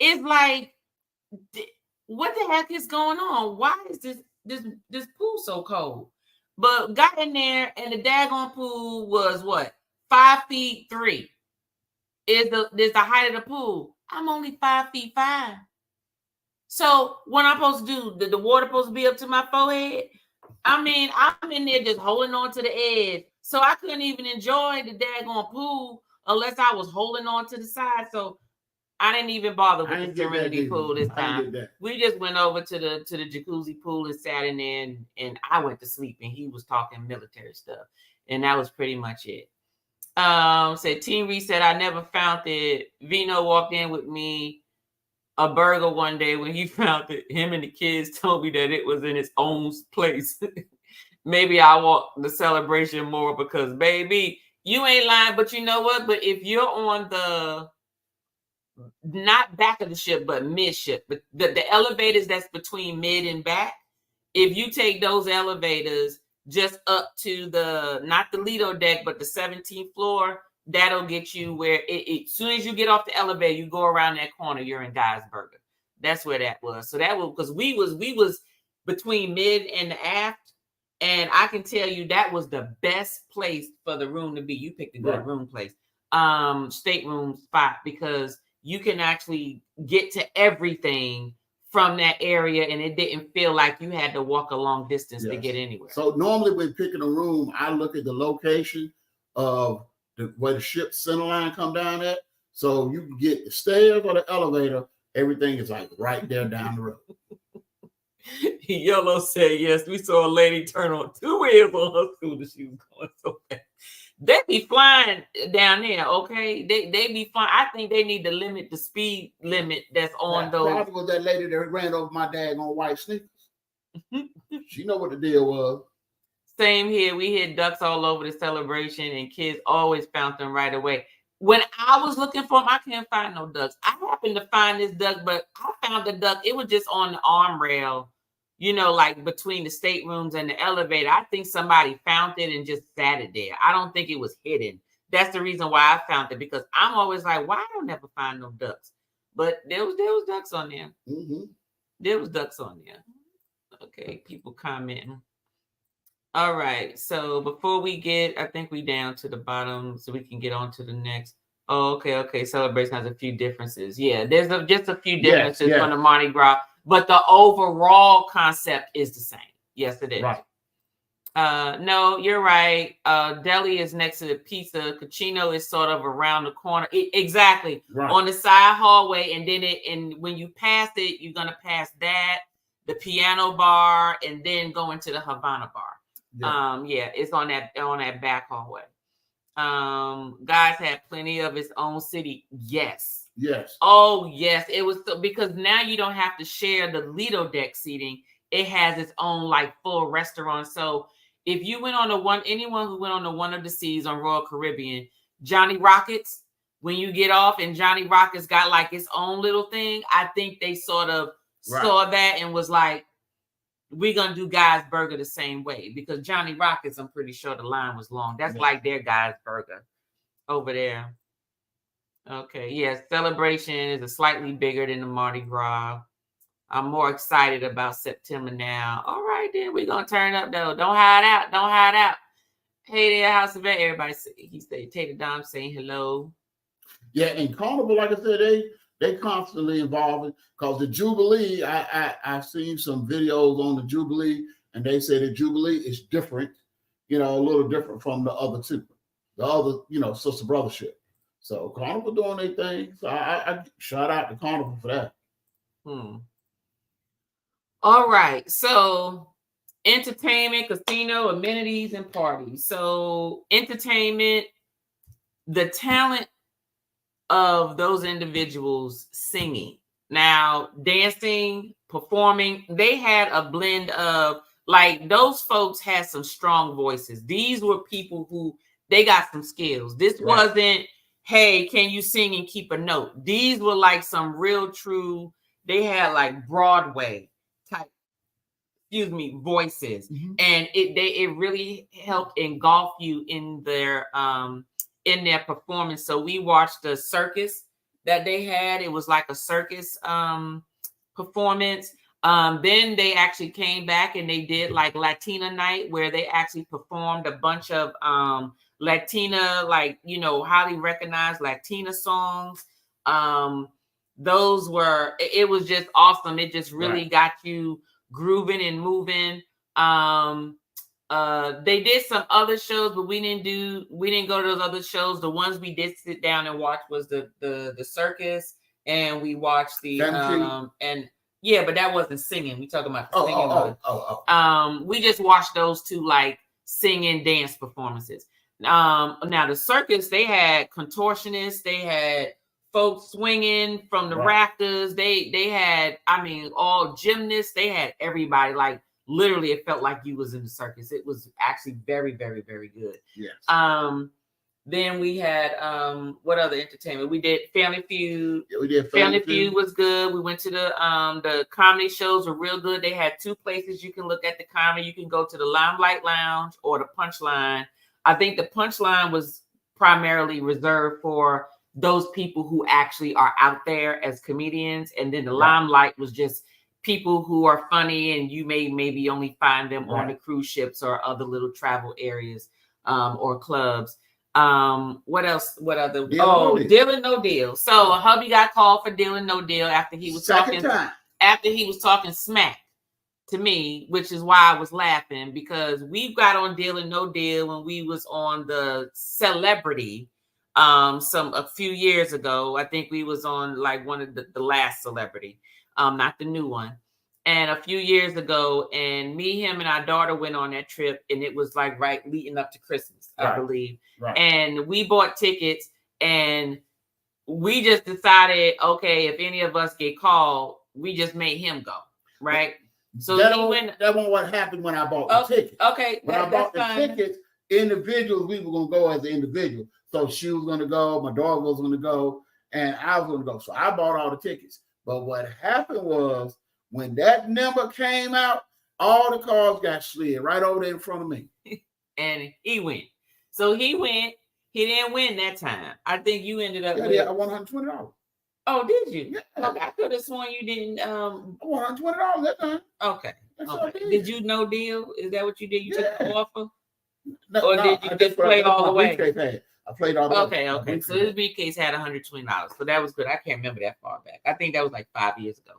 It's like, what the heck is going on? Why is this pool so cold? But got in there, and the daggone pool was what? 5'3" is the height of the pool. I'm only 5'5". So what I'm supposed to do? The water supposed to be up to my forehead? I mean, I'm in there just holding on to the edge. So I couldn't even enjoy the daggone pool unless I was holding on to the side. So I didn't even bother with the Serenity pool this time. We just went over to the jacuzzi pool and sat in there, and I went to sleep, and he was talking military stuff. And that was pretty much it. Said Team Reese said, I never found it. Vino walked in with me a burger one day. When he found it, him and the kids told me that it was in its own place. Maybe I walk the celebration more because, baby, You ain't lying, but you know what? But if you're on the not back of the ship, but midship, but the elevators that's between mid and back, if you take those elevators just up to the not the Lido deck, but the 17th floor, that'll get you where as soon as you get off the elevator, you go around that corner, you're in Geisberger. That's where that was. So that was because we was between mid and the aft. And I can tell you that was the best place for the room to be. You picked a good room place, stateroom spot, because you can actually get to everything from that area, and it didn't feel like you had to walk a long distance to get anywhere. So normally when picking a room, I look at the location of where the ship's center line come down at. So you can get the stairs or the elevator. Everything is like right there down the road. Yellow said yes. We saw a lady turn on 2 wheels on her scooter. She was going so fast. They be flying down there, okay? They be flying. I think they need to limit the speed limit that's on those. Probably was that lady that ran over my dad on white sneakers. She know what the deal was. Same here. We hit ducks all over the celebration, and kids always found them right away. When I was looking for them, I couldn't find no ducks. I happened to find this duck, but I found the duck. It was just on the arm rail, you know, like between the staterooms and the elevator. I think somebody found it and just sat it there. I don't think it was hidden. That's the reason why I found it, because I'm always like, why I don't ever find no ducks? But there was ducks on there. Mm-hmm. There was ducks on there. Okay, people commenting. All right, so before we get, I think we down to the bottom so we can get on to the next. Oh, okay. Celebration has a few differences. Yeah, there's just a few differences from the Mardi Gras, but the overall concept is the same. Yes, it is. Right. No, you're right. Deli is next to the pizza. Cucino is sort of around the corner. Exactly. Right. On the side hallway, and then and when you pass it, you're gonna pass that, the piano bar, and then go into the Havana bar. Yeah. It's on that back hallway. Guys had plenty of its own city. Yes. Oh, yes. It was because now you don't have to share the Lido deck seating. It has its own like full restaurant. So if you went on anyone who went on the One of the Seas on Royal Caribbean, Johnny Rockets, when you get off and Johnny Rockets got like its own little thing, I think they sort of saw that and was like, we're going to do Guy's Burger the same way, because Johnny Rockets, I'm pretty sure the line was long. That's like their Guy's Burger over there. Okay. Yes. Celebration is slightly bigger than the Mardi Gras. I'm more excited about September now. All right, then we're going to turn up though. Don't hide out. Hey there, House of Ed. Everybody, he said, Tater Dom saying hello. Yeah. And Carnival, like I said, they constantly evolving, because the Jubilee, I've seen some videos on the Jubilee, and they say the Jubilee is different, a little different from the other two, the other, sister brothership. So Carnival doing their thing. So I shout out to Carnival for that. All right. So entertainment, casino, amenities, and parties. So entertainment, the talent of those individuals singing, now dancing, performing, they had a blend of, like, those folks had some strong voices. These were people who, they got some skills. This wasn't, hey, can you sing and keep a note? These were like some real true, they had like Broadway type, voices. And it really helped engulf you in their performance. So we watched the circus that they had. It was like a circus performance. Then they actually came back and they did like Latina night, where they actually performed a bunch of Latina, like, highly recognized Latina songs. Those were, it was just awesome. It just really got you grooving and moving. They did some other shows, but we didn't go to those other shows. The ones we did sit down and watch was the circus, and we watched the but that wasn't singing. We talking about the singing. We just watched those two like singing dance performances. Now the circus, they had contortionists, they had folks swinging from the rafters, they had, all gymnasts, they had everybody. Like, literally, it felt like you was in the circus. It was actually very, very, very good. Yes. Then we had what other entertainment? We did Family Feud. Yeah, we did Family Feud was good. We went to the comedy shows were real good. They had two places you can look at the comedy. You can go to the Limelight Lounge or the Punchline. I think the Punchline was primarily reserved for those people who actually are out there as comedians, and then the Limelight was just people who are funny, and you may maybe only find them on the cruise ships or other little travel areas or clubs. What else? What other? Deal or No Deal. So hubby got called for Deal or No Deal after he was talking smack to me, which is why I was laughing, because we got on Deal or No Deal when we was on the Celebrity a few years ago. I think we was on like one of the last Celebrity, not the new one. And a few years ago, and me, him, and our daughter went on that trip, and it was like right leading up to Christmas, I believe. Right. And we bought tickets, and we just decided, okay, if any of us get called, we just made him go, right? So that wasn't what happened when I bought the tickets. Okay, when I bought the tickets, individuals, we were gonna go as an individual. So she was gonna go, my daughter was gonna go, and I was gonna go. So I bought all the tickets. But what happened was, when that number came out, all the cars got slid right over there in front of me. And he went. So he went. He didn't win that time. I think you ended up with... I won $120. Oh, did you? Yeah. Okay, I could have sworn you didn't. I won $120 that time. Okay. Did you No Deal? Is that what you did? You took the offer? Or did you just play all the way? I played all the way. Okay. So this briefcase had $120. So that was good. I can't remember that far back. I think that was like 5 years ago.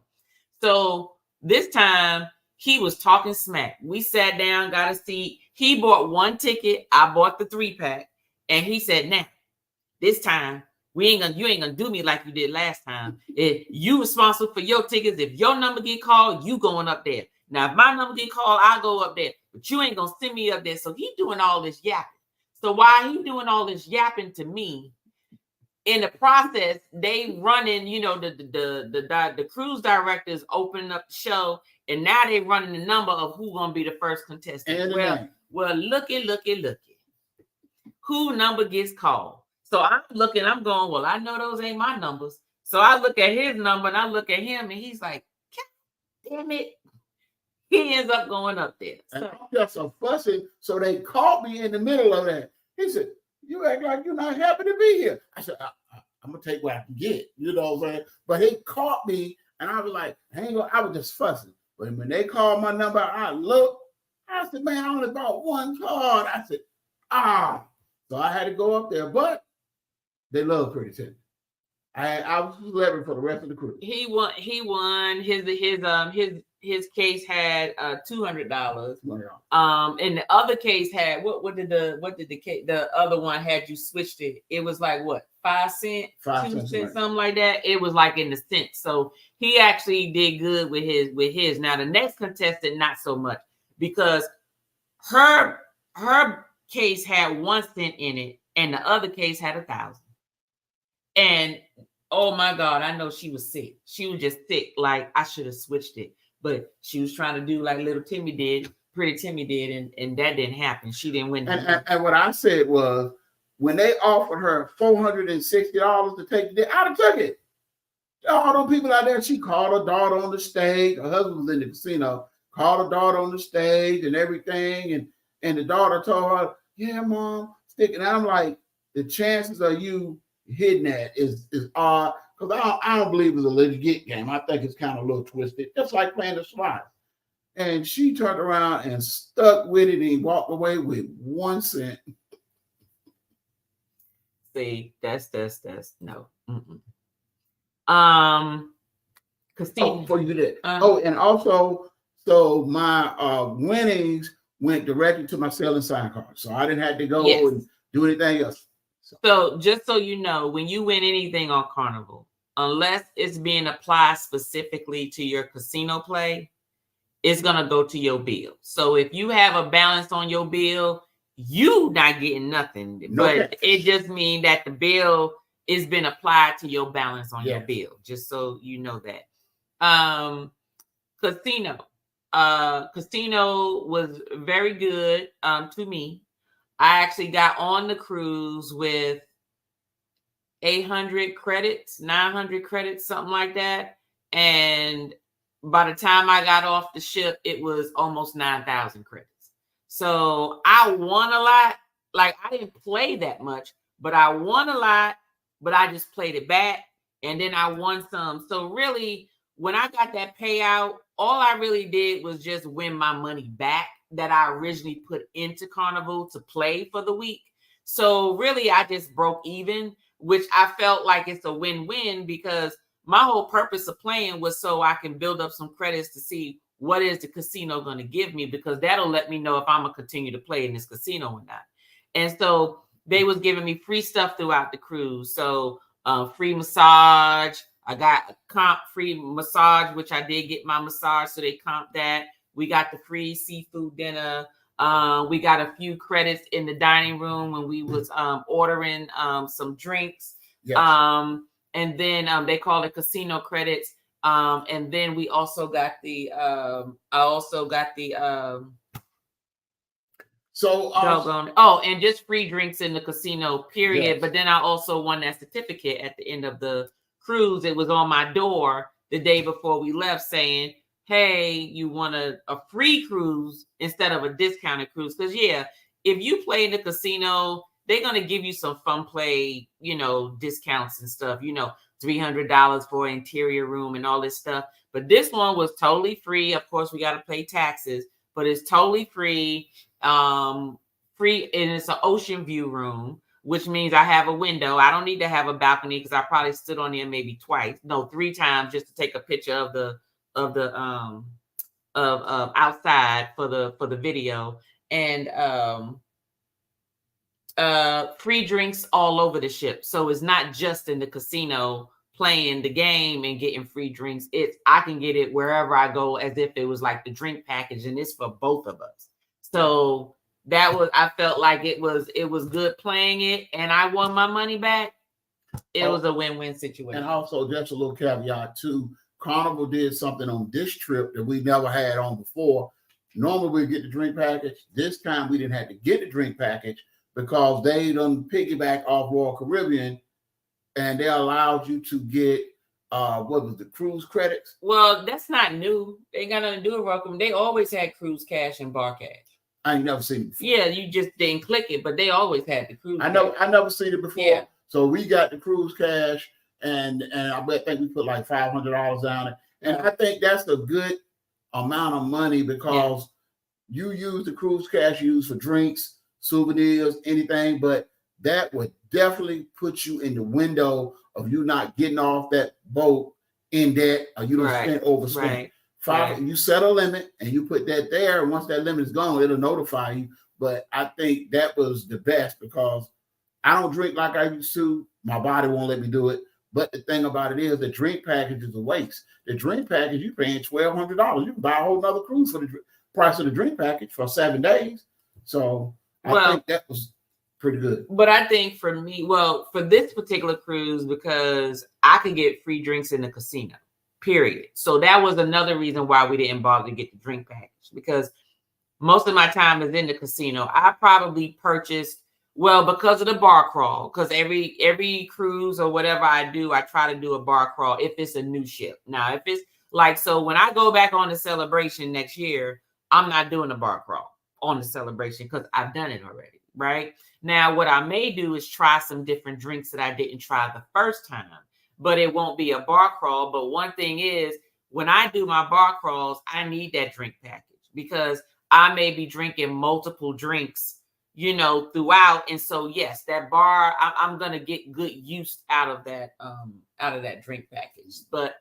So this time he was talking smack. We sat down, got a seat. He bought one ticket. I bought the 3-pack. And he said, now, this time, you ain't gonna do me like you did last time. If you responsible for your tickets, if your number get called, you going up there. Now, if my number get called, I'll go up there. But you ain't gonna send me up there. So he doing all this yapping. So while he doing all this yapping to me, in the process, they running, the cruise directors opening up the show, and now they running the number of who gonna be the first contestant. Well, looky. Who number gets called? So I'm looking, I'm going, well, I know those ain't my numbers. So I look at his number and I look at him, and he's like, God damn it. He ends up going up there. So I'm just so fussy. So they caught me in the middle of that. He said, you act like you're not happy to be here. I said, I'm gonna take what I can get, you know what I'm saying? But he caught me, and I was like, I was just fussing. But when they called my number, I looked, I said, man, I only bought one card. I said, So I had to go up there, but they love Pretty Teddy. I was celebrity for the rest of the crew. He won. His case had $200. And the other case had what did the other one had you switched it? It was like what, 5 cents, 2 cents, something like that. It was like in the cents. So he actually did good with his. Now the next contestant, not so much, because her case had 1 cent in it, and the other case had 1,000. And oh my God, I know she was sick. She was just sick. Like, I should have switched it. But she was trying to do like little Timmy did, Pretty Timmy did, and that didn't happen. She didn't win. And what I said was, when they offered her $460 to take it, I'd have took it. All those people out there, she called her daughter on the stage. Her husband was in the casino. Called her daughter on the stage and everything. And the daughter told her, yeah, Mom, stick it. And I'm like, the chances of you hitting that is odd, because I don't believe it's a legit game. I think it's kind of a little twisted, just like playing the slots. And she turned around and stuck with it and walked away with 1 cent. See, that's no. Casino. Before you did. And also, so my winnings went directly to my selling sign card, so I didn't have to go and do anything else. So just so you know, when you win anything on Carnival, unless it's being applied specifically to your casino play, it's going to go to your bill. So if you have a balance on your bill, you not getting nothing. But it just means that the bill is been applied to your balance on your bill, just so you know that. Casino was very good to me. I actually got on the cruise with 800 credits, 900 credits, something like that. And by the time I got off the ship, it was almost 9,000 credits. So I won a lot. Like, I didn't play that much, but I won a lot, but I just played it back. And then I won some. So really, when I got that payout, all I really did was just win my money back that I originally put into Carnival to play for the week. So really, I just broke even, which I felt like it's a win-win, because my whole purpose of playing was so I can build up some credits to see what is the casino going to give me, because that'll let me know if I'm going to continue to play in this casino or not. And so they was giving me free stuff throughout the cruise. So free massage. I got a comp free massage, which I did get my massage, so they comped that. We got the free seafood dinner. We got a few credits in the dining room when we was ordering some drinks. Yes. And then they call it casino credits. And then we also got the and just free drinks in the casino, period. Yes. But then I also won that certificate at the end of the cruise. It was on my door the day before we left saying, hey, you want a free cruise instead of a discounted cruise. Because, yeah, if you play in the casino, they're going to give you some fun play, discounts and stuff, $300 for an interior room and all this stuff. But this one was totally free. Of course, we got to pay taxes, but it's totally free. Free, and it's an ocean view room, which means I have a window. I don't need to have a balcony because I probably stood on there maybe 3 times just to take a picture of the outside for the video. And free drinks all over the ship. So it's not just in the casino playing the game and getting free drinks. I can get it wherever I go as if it was like the drink package, and it's for both of us. So I felt like it was good playing it, and I won my money back. It was a win-win situation. And also, just a little caveat too, Carnival did something on this trip that we never had on before. Normally we get the drink package. This time we didn't have to get the drink package because they done piggyback off Royal Caribbean, and they allowed you to get what was the cruise credits? Well, that's not new. They ain't got nothing to do with Royal Caribbean. They always had cruise cash and bar cash. I ain't never seen it before. Yeah, you just didn't click it, but they always had the cruise. I never seen it before. Yeah. So we got the cruise cash, and I think we put like $500 down it. And I think that's a good amount of money because you use the cruise cash you use for drinks, souvenirs, anything, but that would definitely put you in the window of you not getting off that boat in debt, or you don't overspend. Right. You set a limit and you put that there, and once that limit is gone, it'll notify you. But I think that was the best because I don't drink like I used to. My body won't let me do it. But the thing about it is the drink package is a waste. The drink package, you're paying $1,200. You can buy a whole nother cruise for the price of the drink package for 7 days. So I think that was pretty good. But I think for me, for this particular cruise, because I could get free drinks in the casino, period. So that was another reason why we didn't bother to get the drink package, because most of my time is in the casino. I probably purchased, because of the bar crawl, because every cruise or whatever I do, I try to do a bar crawl if it's a new ship. Now, if it's so when I go back on the Celebration next year, I'm not doing a bar crawl on the Celebration because I've done it already, right? Now, what I may do is try some different drinks that I didn't try the first time, but it won't be a bar crawl. But one thing is, when I do my bar crawls, I need that drink package because I may be drinking multiple drinks, throughout. And so, yes, that bar, I'm going to get good use out of that drink package. But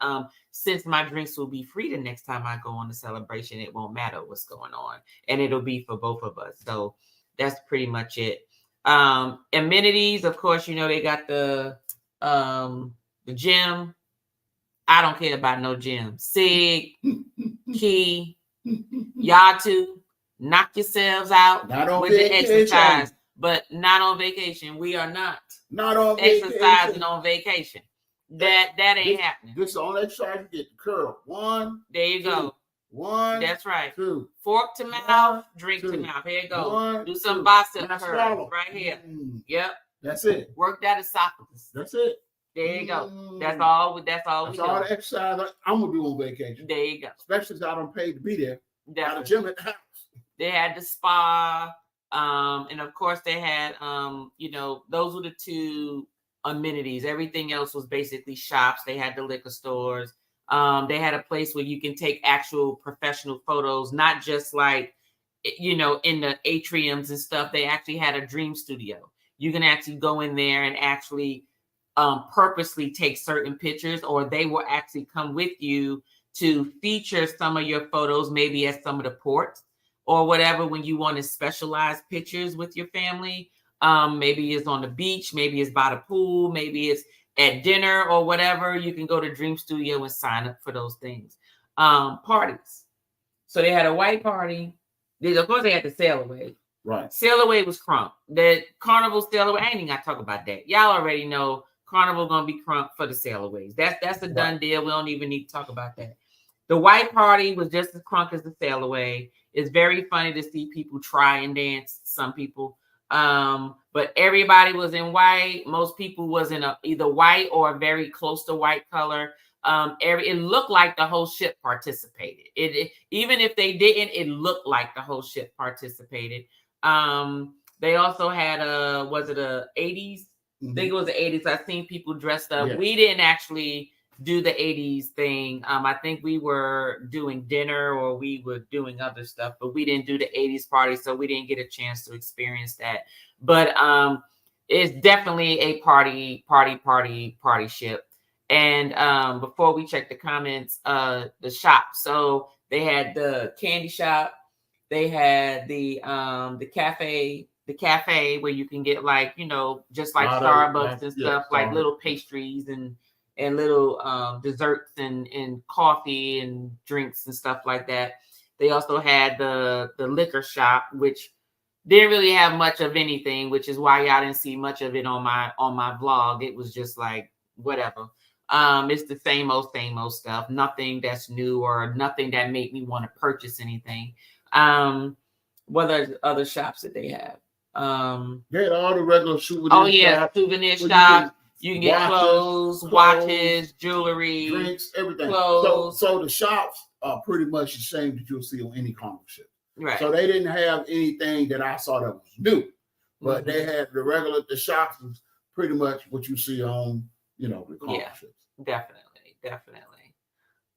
since my drinks will be free the next time I go on the Celebration, it won't matter what's going on. And it'll be for both of us. So that's pretty much it. Amenities, of course, they got the gym. I don't care about no gym. Sig, Key, y'all too. Knock yourselves out with the exercise, but not on vacation. We are not on exercising on vacation. That ain't happening. This is the only exercise you get. The curl. 1. There you go. 1, That's right. 2. Fork to mouth, drink to mouth. Here you go. 1, Do some 2. bicep Now curls swallow. right here. Yep. That's it. Work that esophagus. That's it. There you go. That's all. That's all. That's we all do. the exercise I'm gonna do on vacation. There you go. Especially since I don't pay to be there. Got a gym at the house. They had the spa, and of course they had, those were the two amenities. Everything else was basically shops. They had the liquor stores. They had a place where you can take actual professional photos, not just like, in the atriums and stuff. They actually had a dream studio. You can actually go in there and actually purposely take certain pictures, or they will actually come with you to feature some of your photos, maybe at some of the ports or whatever, when you want to specialize pictures with your family. Maybe it's on the beach, maybe it's by the pool, maybe it's at dinner or whatever. You can go to Dream Studio and sign up for those things. Parties. So they had a white party. Of course, they had the sail away. Right. Sail away was crunk. The Carnival sail away, I ain't even got to talk about that. Y'all already know Carnival gonna be crunk for the sail aways. That's a done deal. We don't even need to talk about that. The white party was just as crunk as the sail away. It's very funny to see people try and dance. Some people, but everybody was in white. Most people was in either white or very close to white color. It looked like the whole ship participated. It even if they didn't, it looked like the whole ship participated. They also had was it a 80s? I think it was the 80s. I've seen people dressed up. Yeah. We didn't actually do the 80s thing. I think we were doing dinner or we were doing other stuff, but we didn't do the 80s party, so we didn't get a chance to experience that. But it's definitely a party ship. And before we check the comments, the shop. So they had the candy shop. They had the cafe where you can get, like, just like Starbucks and stuff, like little pastries and little desserts and coffee and drinks and stuff like that. They also had the liquor shop, which didn't really have much of anything, which is why y'all didn't see much of it on my vlog. It was just like whatever. It's the same old stuff. Nothing that's new or nothing that made me want to purchase anything. What are the other shops that they have? They had all the regular souvenirs. Oh yeah, souvenir shops. You can get clothes, watches, jewelry, drinks, everything. Clothes. So the shops are pretty much the same that you'll see on any Carnival ship. Right. So they didn't have anything that I saw that was new, but they had the shops was pretty much what you see on, the Carnival ships. Definitely.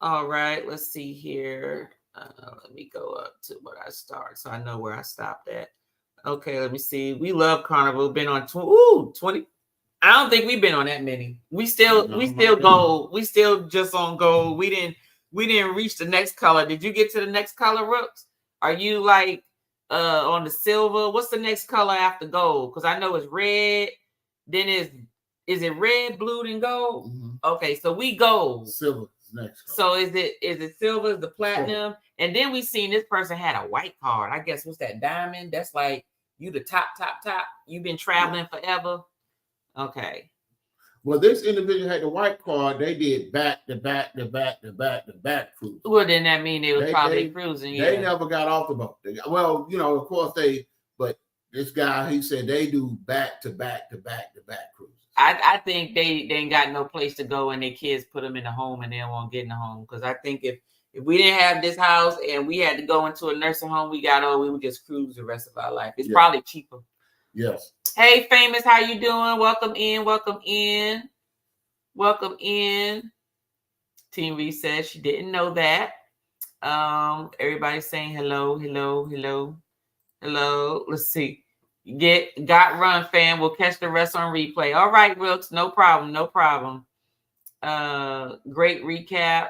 All right, let's see here. Let me go up to what I started so I know where I stopped at. Okay, let me see. We love Carnival. Been on 20. I don't think we've been on that many. We still gold. We still just on gold. We didn't reach the next color. Did you get to the next color, Rooks? Are you like on the silver? What's the next color after gold? Because I know it's red. Then is it red, blue, and gold? Mm-hmm. Okay, so we gold. Silver is next color. So is it silver? Is the platinum? Silver. And then we seen this person had a white card. I guess what's that, diamond? That's like you the top. You've been traveling forever. Okay. Well, this individual had the white card. They did back to back cruise. Well, then that mean they was probably cruising. They never got off the boat. Well, of course but this guy, he said they do back to back cruises. I think they ain't got no place to go, and their kids put them in the home, and they don't want to get in the home. Because I think if we didn't have this house and we had to go into a nursing home, we would just cruise the rest of our life. It's probably cheaper. Yes. Hey, Famous, how you doing? Welcome in. Team Reed says she didn't know that. Everybody's saying hello. Let's see. Got Run fan. We'll catch the rest on replay. All right, Rooks. No problem. Great recap.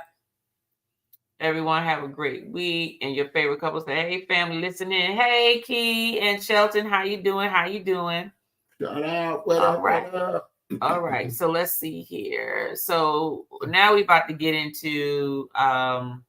Everyone have a great week. And your favorite couple say, hey, family, listen in. Hey, Key and Shelton, how you doing? Shout out. What All right. So let's see here. So now we're about to get into the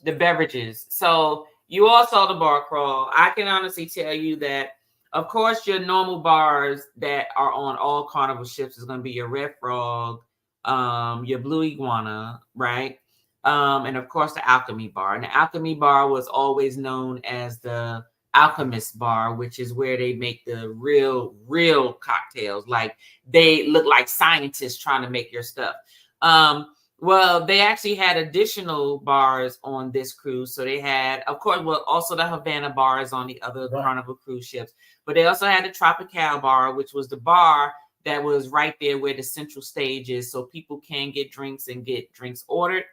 beverages. So you all saw the bar crawl. I can honestly tell you that, of course, your normal bars that are on all Carnival ships is going to be your Red Frog, your Blue Iguana, right? and of course the Alchemy Bar. And the Alchemy Bar was always known as the Alchemist Bar, which is where they make the real cocktails. Like they look like scientists trying to make your stuff. Well, they actually had additional bars on this cruise. So they had, of course, well, also the Havana bars on the other Carnival cruise ships, but they also had the Tropical Bar, which was the bar that was right there where the central stage is, so people can get drinks and get drinks ordered.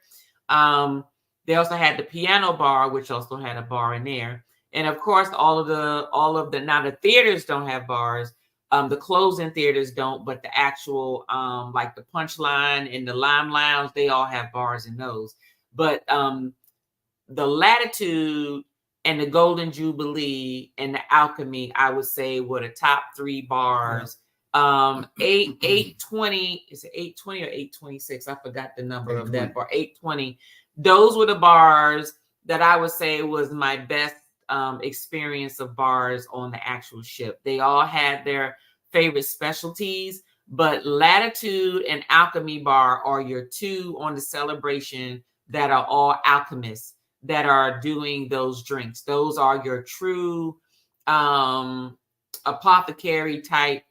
They also had the Piano Bar, which also had a bar in there. And of course, all of the now the theaters don't have bars. The closing theaters don't, but the actual like the Punchline and the Lime Lounge, they all have bars in those. But the Latitude and the Golden Jubilee and the Alchemy, I would say, were the top 3 bars. 820, is it 820 or 826? I forgot the number of that bar. 820. Those were the bars that I would say was my best experience of bars on the actual ship. They all had their favorite specialties, but Latitude and Alchemy Bar are your 2 on the Celebration that are all alchemists that are doing those drinks. Those are your true apothecary type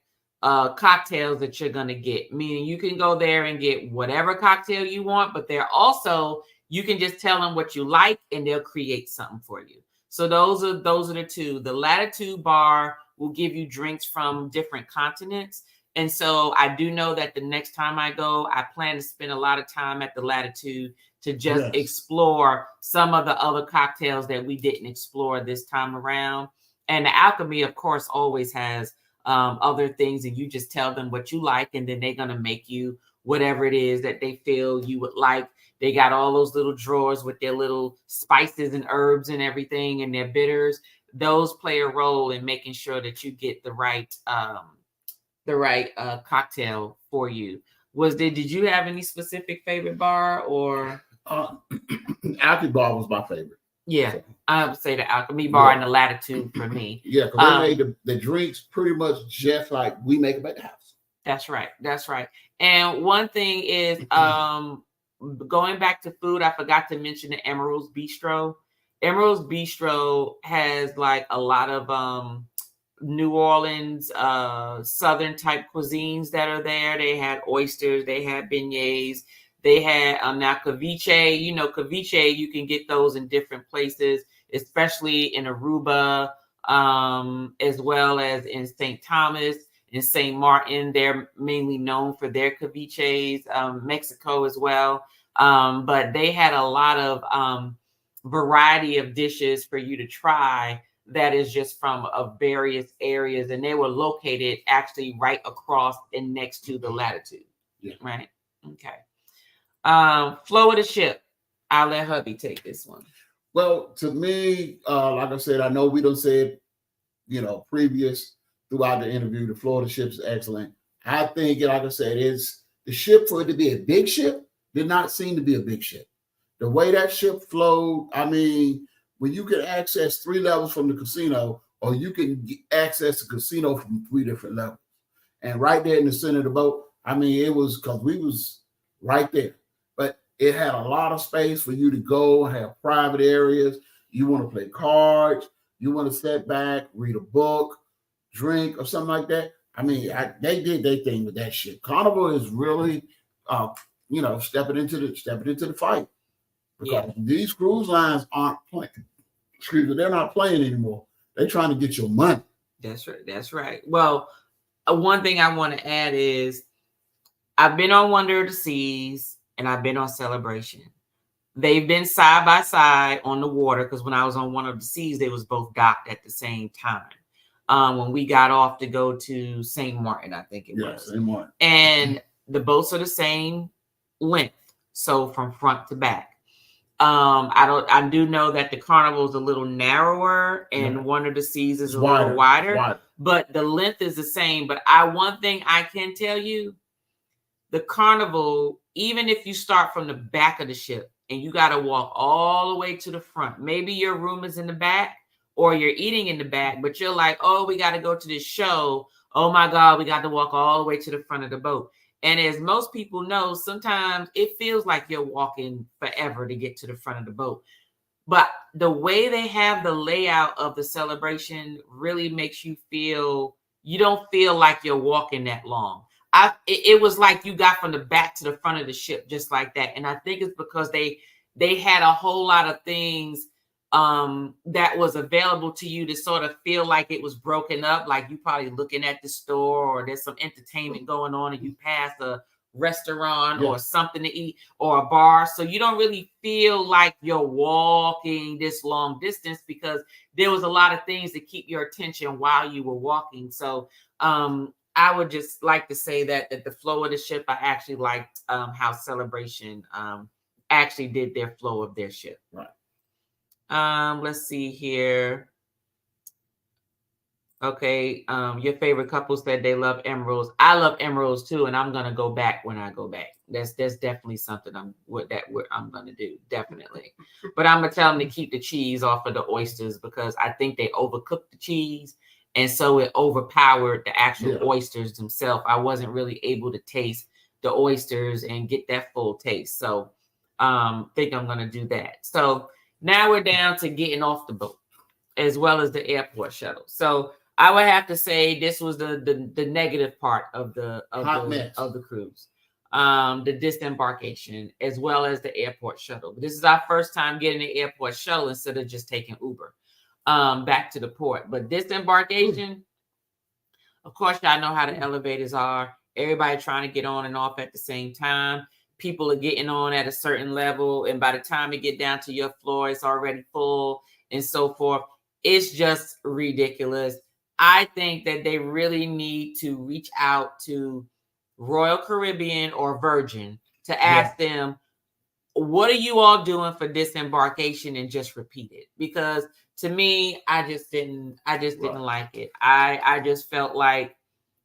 cocktails that you're going to get, meaning you can go there and get whatever cocktail you want, but they're also, you can just tell them what you like and they'll create something for you. So those are the 2. The Latitude Bar will give you drinks from different continents. And so I do know that the next time I go, I plan to spend a lot of time at the Latitude to just explore some of the other cocktails that we didn't explore this time around. And the Alchemy, of course, always has other things, and you just tell them what you like, and then they're going to make you whatever it is that they feel you would like. They got all those little drawers with their little spices and herbs and everything and their bitters. Those play a role in making sure that you get the right cocktail for you. Did you have any specific favorite bar or? Alchemy Bar was my favorite. Yeah, so, I would say the Alchemy Bar and the Latitude for me. Yeah, because they made the drinks pretty much just like we make them at the house. That's right. That's right. And one thing is, going back to food, I forgot to mention the Emerald's Bistro. Emerald's Bistro has like a lot of New Orleans Southern type cuisines that are there. They had oysters, they had beignets. They had now ceviche. You know, ceviche, you can get those in different places, especially in Aruba, as well as in St. Thomas and St. Martin. They're mainly known for their ceviches, Mexico as well. But they had a lot of variety of dishes for you to try that is just from various areas. And they were located actually right across and next to the Latitude. Yeah. Right. Okay. Flow of the ship. I'll let hubby take this one. Well, to me, like I said, I know we don't say it, previous throughout the interview, the flow of the ship is excellent. I think, like I said, it's the ship, for it to be a big ship, did not seem to be a big ship. The way that ship flowed, I mean, when you can access 3 levels from the casino, or you can access the casino from 3 different levels. And right there in the center of the boat, I mean, it was, because we was right there. But it had a lot of space for you to go and have private areas. You want to play cards, you want to sit back, read a book, drink, or something like that. I mean, they did their thing with that shit. Carnival is really, stepping into the fight, because these cruise lines aren't playing. Excuse me, they're not playing anymore. They're trying to get your money. That's right. That's right. Well, one thing I want to add is I've been on Wonder of the Seas and I've been on Celebration. They've been side by side on the water, because when I was on Wonder of the Seas, they was both docked at the same time. When we got off to go to St. Martin, I think it was. St. Martin. And the boats are the same length, so from front to back. I do know that the Carnival is a little narrower and Wonder of the Seas is a little wider, but the length is the same. But one thing I can tell you, the Carnival, even if you start from the back of the ship and you got to walk all the way to the front, maybe your room is in the back or you're eating in the back, but you're like, oh, we got to go to this show. Oh my God, we got to walk all the way to the front of the boat. And as most people know, sometimes it feels like you're walking forever to get to the front of the boat. But the way they have the layout of the celebration really makes you feel, you don't feel like you're walking that long. It was like you got from the back to the front of the ship just like that. And I think it's because they had a whole lot of things that was available to you to sort of feel like it was broken up, like you probably looking at the store or there's some entertainment going on and you pass a restaurant or something to eat or a bar, so you don't really feel like you're walking this long distance because there was a lot of things to keep your attention while you were walking. So I would just like to say that the flow of the ship, I actually liked how Celebration actually did their flow of their ship. Right. Let's see here. Okay, your favorite couple said they love emeralds. I love emeralds too, and I'm gonna go back when I go back. That's definitely something I'm gonna do, definitely. But I'm gonna tell them to keep the cheese off of the oysters because I think they overcooked the cheese, and so it overpowered the actual oysters themselves. I wasn't really able to taste the oysters and get that full taste. So, think I'm gonna do that. So now we're down to getting off the boat, as well as the airport shuttle. So I would have to say this was the negative part of the cruise, the disembarkation, as well as the airport shuttle. This is our first time getting the airport shuttle instead of just taking Uber back to the port. But disembarkation, of course, y'all know how the elevators are. Everybody trying to get on and off at the same time. People are getting on at a certain level, and by the time you get down to your floor, it's already full and so forth. It's just ridiculous. I think that they really need to reach out to Royal Caribbean or Virgin to ask them, what are you all doing for disembarkation, and just repeat it. Because to me, I just didn't like it. I just felt like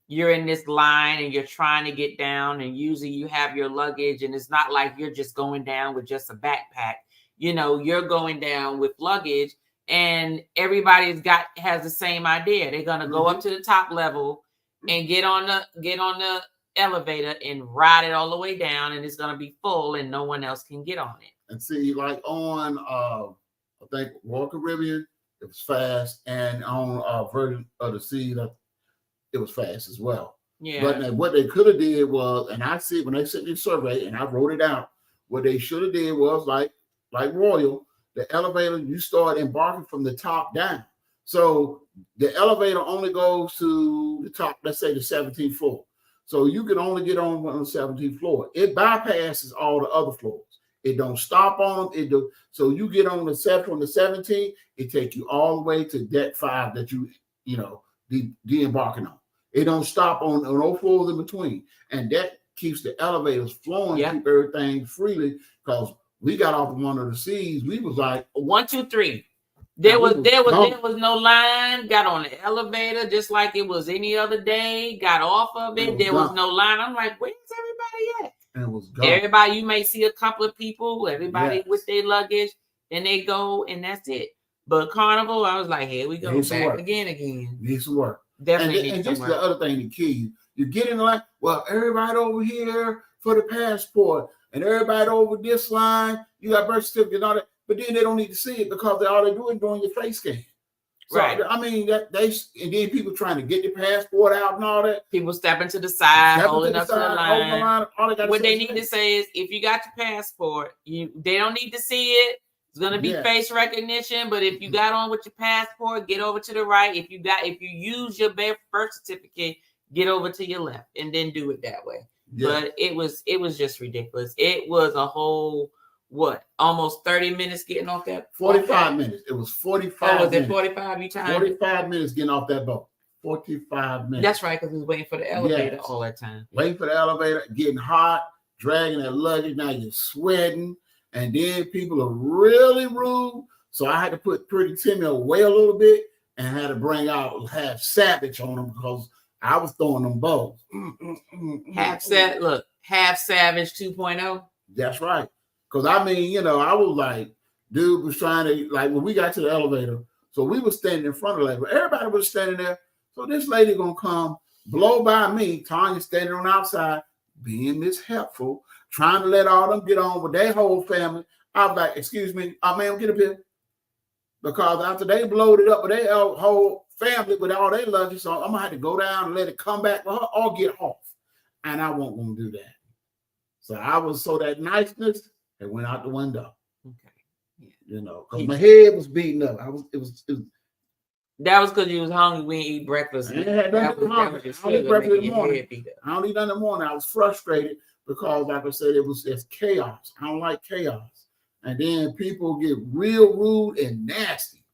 you're in this line and you're trying to get down, and usually you have your luggage, and it's not like you're just going down with just a backpack. You know, you're going down with luggage. And everybody's has the same idea. They're gonna go up to the top level and get on the elevator and ride it all the way down, and it's gonna be full, and no one else can get on it. And see, like on I think Royal Caribbean, it was fast, and on Virgin of the Sea, it was fast as well. Yeah. But what they could have did was, and I see when they sent me a survey, and I wrote it out. What they should have did was like Royal. The elevator, you start embarking from the top down. So the elevator only goes to the top, let's say the 17th floor. So you can only get on the 17th floor. It bypasses all the other floors. It don't stop on them. So you get on the 17th, it takes you all the way to deck 5 that you de-embarking on. It don't stop on no floors in between. And that keeps the elevators flowing, keep everything freely, because we got off of one of the seas. We was like 1, 2, 3. There was no line. Got on the elevator just like it was any other day. Got off of it. There was no line. I'm like, where's everybody at? And it was gone. Everybody, you may see a couple of people. Everybody with their luggage, and they go, and that's it. But Carnival, I was like, here we go, back again. Needs some work. Definitely. And this is the other thing to kill you. You get in the line. Well, everybody over here for the passport. And everybody over this line, you got birth certificate and all that, but then they don't need to see it because all they do is doing your face scan. So, right. I mean, and then people trying to get their passport out and all that. People stepping to the side, holding up to the line. What they need to say is, if you got your passport, they don't need to see it. It's gonna be face recognition, but if you got on with your passport, get over to the right. If you use your birth certificate, get over to your left, and then do it that way. Yeah. But it was just ridiculous. It was a whole almost 30 minutes getting off that 45 minutes. It was 45 minutes. Was it 45 you timed? 45 minutes getting off that boat. 45 minutes. That's right, because we was waiting for the elevator all that time. Waiting for the elevator, getting hot, dragging that luggage. Now you're sweating, and then people are really rude. So I had to put Pretty Timmy away a little bit and had to bring out half Savage on them because I was throwing them bows. Half Savage 2.0. That's right. Because I mean, I was like, dude was trying to, like, when we got to the elevator, so we were standing in front of the elevator. Everybody was standing there. So this lady gonna come blow by me, Tanya standing on the outside, being this helpful, trying to let all them get on with their whole family. I was like, excuse me, ma'am, get up here. Because after they blowed it up with their whole family with all their luggage, so I'm going to have to go down and let it come back for her or get off. And I won't want to do that. So that niceness, it went out the window. Okay. Yeah. You know, because my head was beating up. That was because you was hungry. We didn't eat breakfast. I don't eat breakfast in the morning. I don't eat that in the morning. I was frustrated because, like I said, it's chaos. I don't like chaos. And then people get real rude and nasty.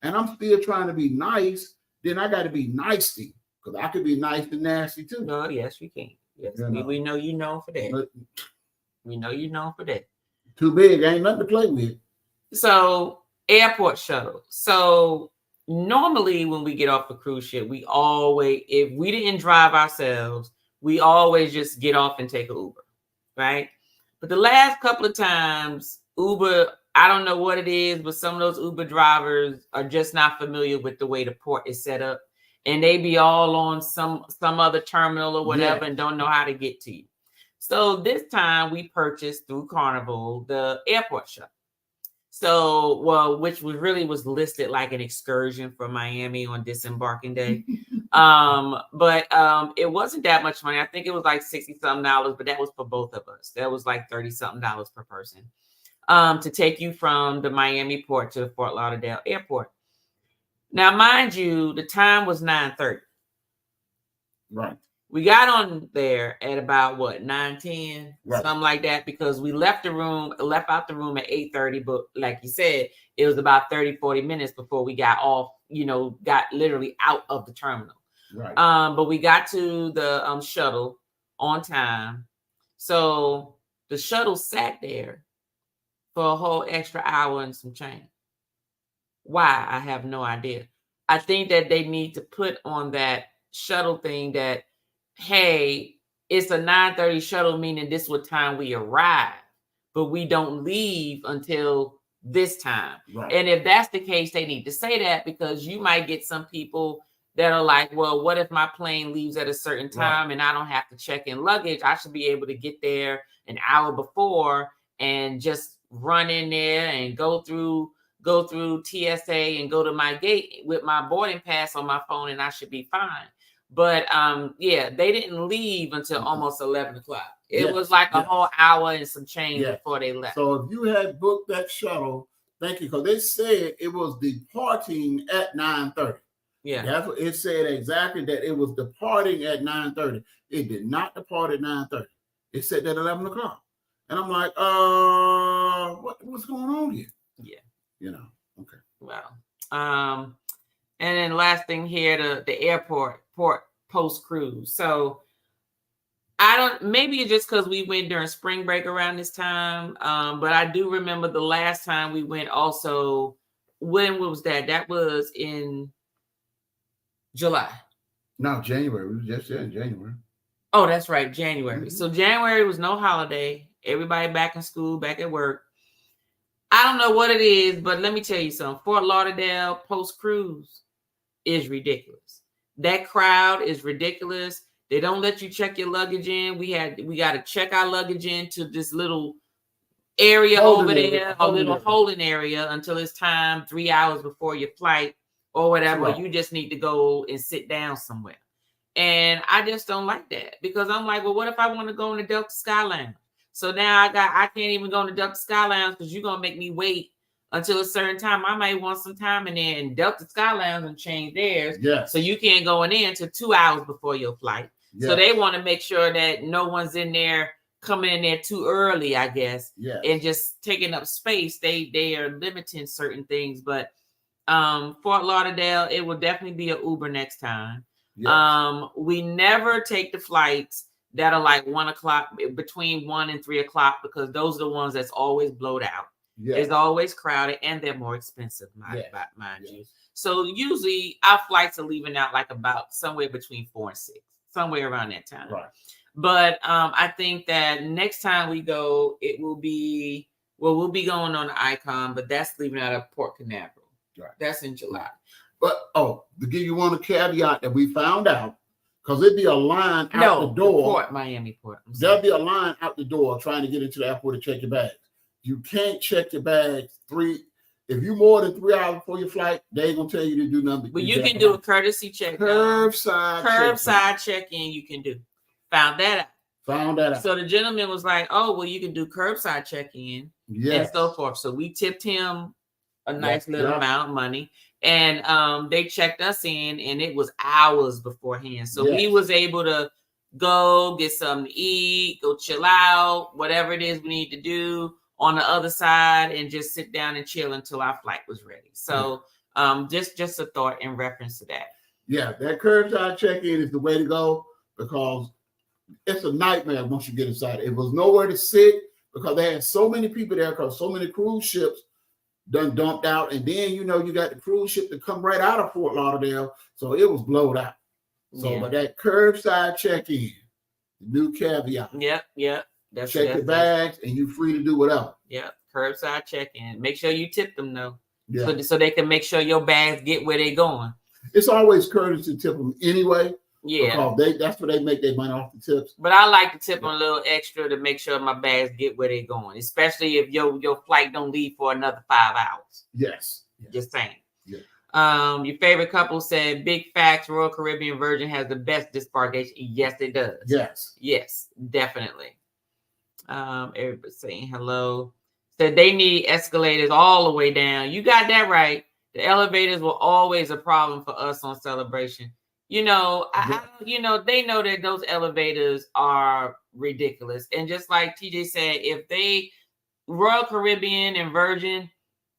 And I'm still trying to be nice. Then I got to be nasty because I could be nice and nasty too. No, yes, we can. Yes, we know you known for that. We know you known for that. Too big. Ain't nothing to play with. So, airport shuttle. So, normally when we get off a cruise ship, we always, if we didn't drive ourselves, we always just get off and take an Uber, right? But the last couple of times, Uber, I don't know what it is, but some of those Uber drivers are just not familiar with the way the port is set up. And they be all on some other terminal or whatever and don't know how to get to you. So this time we purchased through Carnival the airport shuttle. So, well, which was listed like an excursion for Miami on disembarking day. But it wasn't that much money. I think it was like $60-something, but that was for both of us. That was like $30-something per person to take you from the Miami port to the Fort Lauderdale airport. Now, mind you, the time was 9:30. Right. We got on there at about 9:10, something like that, because we left out the room at 8:30. But like you said, it was about 30-40 minutes before we got off, got literally out of the terminal. Right. But we got to the shuttle on time. So the shuttle sat there for a whole extra hour and some change. Why? I have no idea. I think that they need to put on that shuttle thing that, hey, it's a 9:30 shuttle, meaning this is what time we arrive, but we don't leave until this time. Right. And if that's the case, they need to say that, because you might get some people that are like, well, what if my plane leaves at a certain time and I don't have to check in luggage? I should be able to get there an hour before and just run in there and go through TSA and go to my gate with my boarding pass on my phone, and I should be fine. But they didn't leave until almost 11 o'clock. It was like a whole hour and some change before they left. So if you had booked that shuttle, thank you, because they said it was departing at 9:30. Yeah, that's what it said, exactly, that it was departing at 9:30. It did not depart at 9:30. It said at 11 o'clock. And I'm like, what's going on here? Yeah. Okay. Wow. And then last thing here, the airport post cruise. So maybe it's just because we went during spring break around this time. But I do remember the last time we went also, when was that? That was in July. No, January. We were just there in January. Oh, that's right, January. Mm-hmm. So January was no holiday. Everybody back in school, back at work. I don't know what it is, but let me tell you something. Fort Lauderdale post-cruise is ridiculous. That crowd is ridiculous. They don't let you check your luggage in. We got to check our luggage into this little area holding area until it's time, 3 hours before your flight or whatever. Right. You just need to go and sit down somewhere. And I just don't like that, because I'm like, well, what if I want to go in the Delta Sky Lounge? So now I can't even go in the Delta Sky Lounge because you're going to make me wait until a certain time. I might want some time in there, and Delta Sky Lounge and change theirs. Yes. So you can't go in there until 2 hours before your flight. Yes. So they want to make sure that no one's in there, coming in there too early, I guess, and just taking up space. They are limiting certain things. But Fort Lauderdale, it will definitely be an Uber next time. Yes. We never take the flights that are like 1 o'clock, between 1 and 3 o'clock, because those are the ones that's always blowed out. Yes. It's always crowded, and they're more expensive, mind you. So usually our flights are leaving out like about somewhere between 4 and 6, somewhere around that time. Right. But I think that next time we go, it will be, we'll be going on the Icon, but that's leaving out of Port Canaveral. Right. That's in July. But to give you one caveat that we found out, Because there'd be a line out the door. Miami Port. There'll be a line out the door trying to get into the airport to check your bags. You can't check your bags if you're more than 3 hours before your flight, they ain't gonna tell you to do nothing. But you can do a courtesy check. Curbside check-in you can do. Found that out. So the gentleman was like, "Oh, well, you can do curbside check-in and so forth." So we tipped him a nice little amount of money, and they checked us in, and it was hours beforehand. So he was able to go get something to eat, go chill out, whatever it is we need to do on the other side, and just sit down and chill until our flight was ready. So just a thought in reference to that. Yeah, that curbside check-in is the way to go, because it's a nightmare once you get inside. It was nowhere to sit because they had so many people there, because so many cruise ships done dumped out. And then, you got the cruise ship to come right out of Fort Lauderdale. So it was blowed out. So, but that curbside check-in, new caveat. Yep. Check your bags and you're free to do whatever. Yeah, curbside check-in. Make sure you tip them though, so they can make sure your bags get where they're going. It's always courteous to tip them anyway. Yeah, because that's where they make their money off the tips. But I like to tip them a little extra to make sure my bags get where they're going, especially if your flight don't leave for another 5 hours. Yes. Just saying. Yeah. Your favorite couple said, "Big facts. Royal Caribbean Virgin has the best disembarkation." Yes, it does. Yes, definitely. Everybody saying hello. Said they need escalators all the way down. You got that right. The elevators were always a problem for us on Celebration. They know that those elevators are ridiculous. And just like TJ said, if Royal Caribbean and Virgin,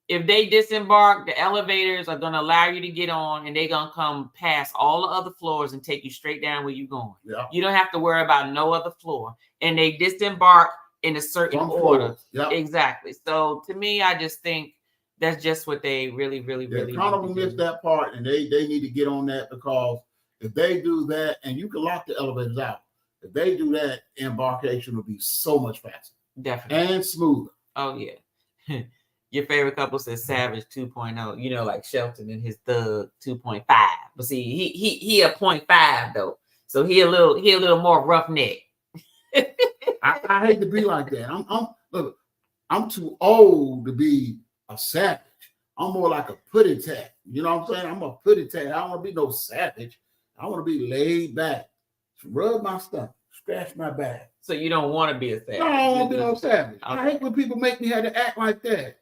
if they disembark, the elevators are going to allow you to get on, and they're going to come past all the other floors and take you straight down where you're going. Yeah. You don't have to worry about no other floor. And they disembark in a certain order. Yep. Exactly. So to me, I just think that's just what they really Carnival missed that part, and they need to get on that, because if they do that, and you can lock the elevators out, if they do that, embarkation will be so much faster. Definitely. And smoother. Oh, yeah. Your favorite couple says Savage 2.0, like Shelton and his Thug 2.5. But see, he a 0.5 though. So he a little more roughneck. I hate to be like that. I'm too old to be a savage. I'm more like a putty tat. You know what I'm saying? I'm a putty tat. I don't want to be no savage. I want to be laid back. Rub my stomach. Scratch my back. So you don't want to be a savage? No, I don't want to be no savage. Okay. I hate when people make me have to act like that.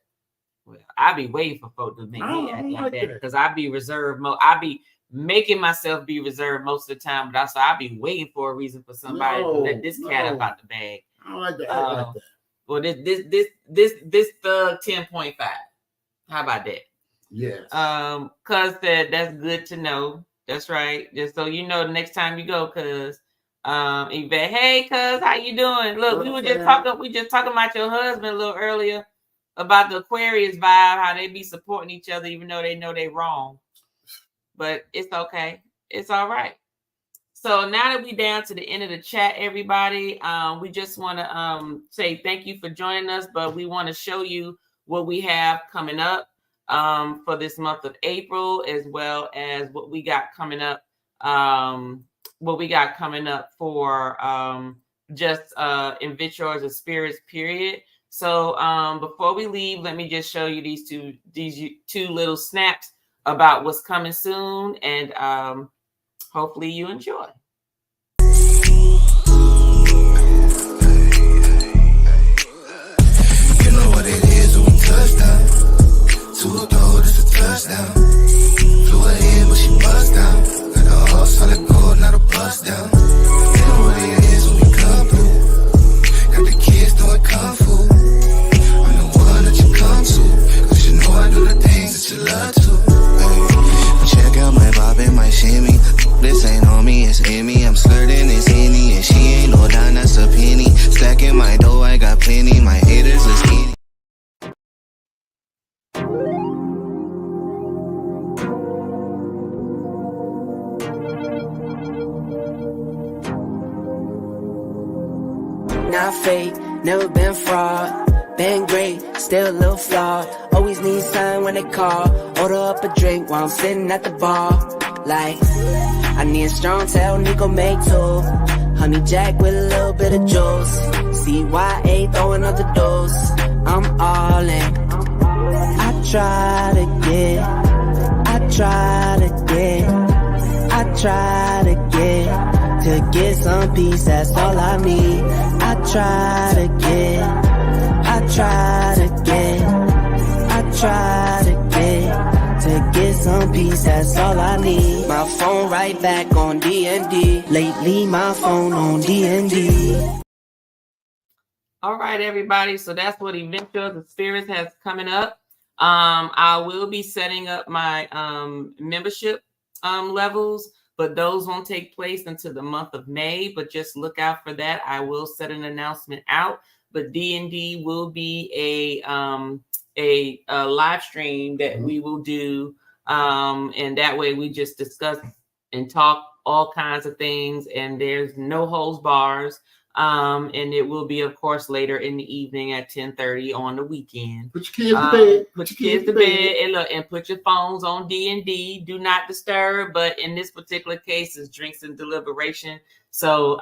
Well, I be waiting for folks to make me act like that, because I be reserved. I be making myself be reserved most of the time, but also I be waiting for a reason for somebody to let this cat up out the bag. I don't like to act like that. Well, this Thug 10.5. How about that? Yes. Cuz said that's good to know. That's right. Just so you know, the next time you go, cuz Yvette, hey cuz, how you doing? Look, we just talking about your husband a little earlier, about the Aquarius vibe, how they be supporting each other even though they know they wrong. But it's okay. It's all right. So now that we're down to the end of the chat, everybody, we just want to say thank you for joining us, but we want to show you what we have coming up for this month of April, as well as what we got coming up, for just Invitors of Spirits, period. So before we leave, let me just show you these two little snaps about what's coming soon, and hopefully you enjoy. You know what it is when we touch down. Two door, it's a touchdown. Flew her in, but she buzzed down. Got the all solid gold, not a bust down. You know what it is when we come through. Got the kids doing kung fu. I'm the one that you come to, 'cause you know I do the things that you love to. Check out my bob and my shimmy. This ain't on me, it's in me. I'm slurring this Henny, and she ain't no dime, that's a penny. Stacking my dough, I got plenty. My haters are skinny. Not fake, never been fraud. Been great, still a little flawed. Always need sign when they call. Order up a drink while I'm sitting at the bar. Like, I need a strong tail, Nico make two. Honey Jack with a little bit of juice. CYA throwing up the dose. I'm all in. I try to get some peace, that's all I need. I try to get some peace, that's all I need. My phone right back on D&D. Lately my phone on D&D. All right, everybody. So that's what Eventual the Spirits has coming up. I will be setting up my membership levels, but those won't take place until the month of May. But just look out for that. I will set an announcement out. But D&D will be a live stream that we will do, and that way we just discuss and talk all kinds of things, and there's no holds bars. And it will be, of course, later in the evening at 10:30 on the weekend. Put your kids to bed. Put your kids to bed, and look, and put your phones on D&D. Do not disturb. But in this particular case, it's drinks and deliberation. So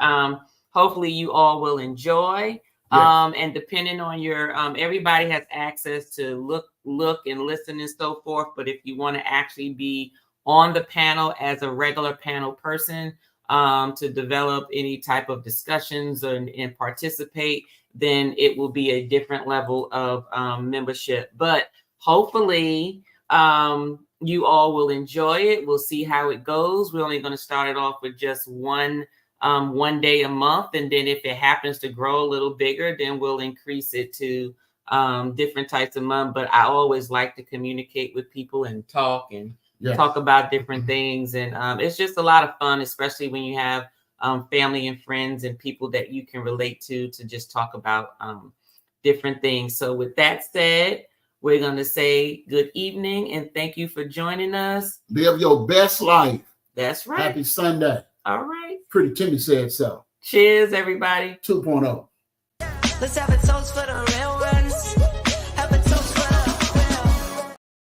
hopefully you all will enjoy. Yes. And depending on your, everybody has access to look and listen and so forth. But if you want to actually be on the panel as a regular panel person, to develop any type of discussions and participate, then it will be a different level of membership. But hopefully you all will enjoy it. We'll see how it goes. We're only going to start it off with just one day a month. And then if it happens to grow a little bigger, then we'll increase it to different types of months. But I always like to communicate with people and talk and talk about different things. And it's just a lot of fun, especially when you have family and friends and people that you can relate to just talk about different things. So with that said, we're going to say good evening and thank you for joining us. Live your best life. That's right. Happy Sunday. All right. Pretty Timmy said so. Cheers, everybody. 2.0. Let's have a toast for the real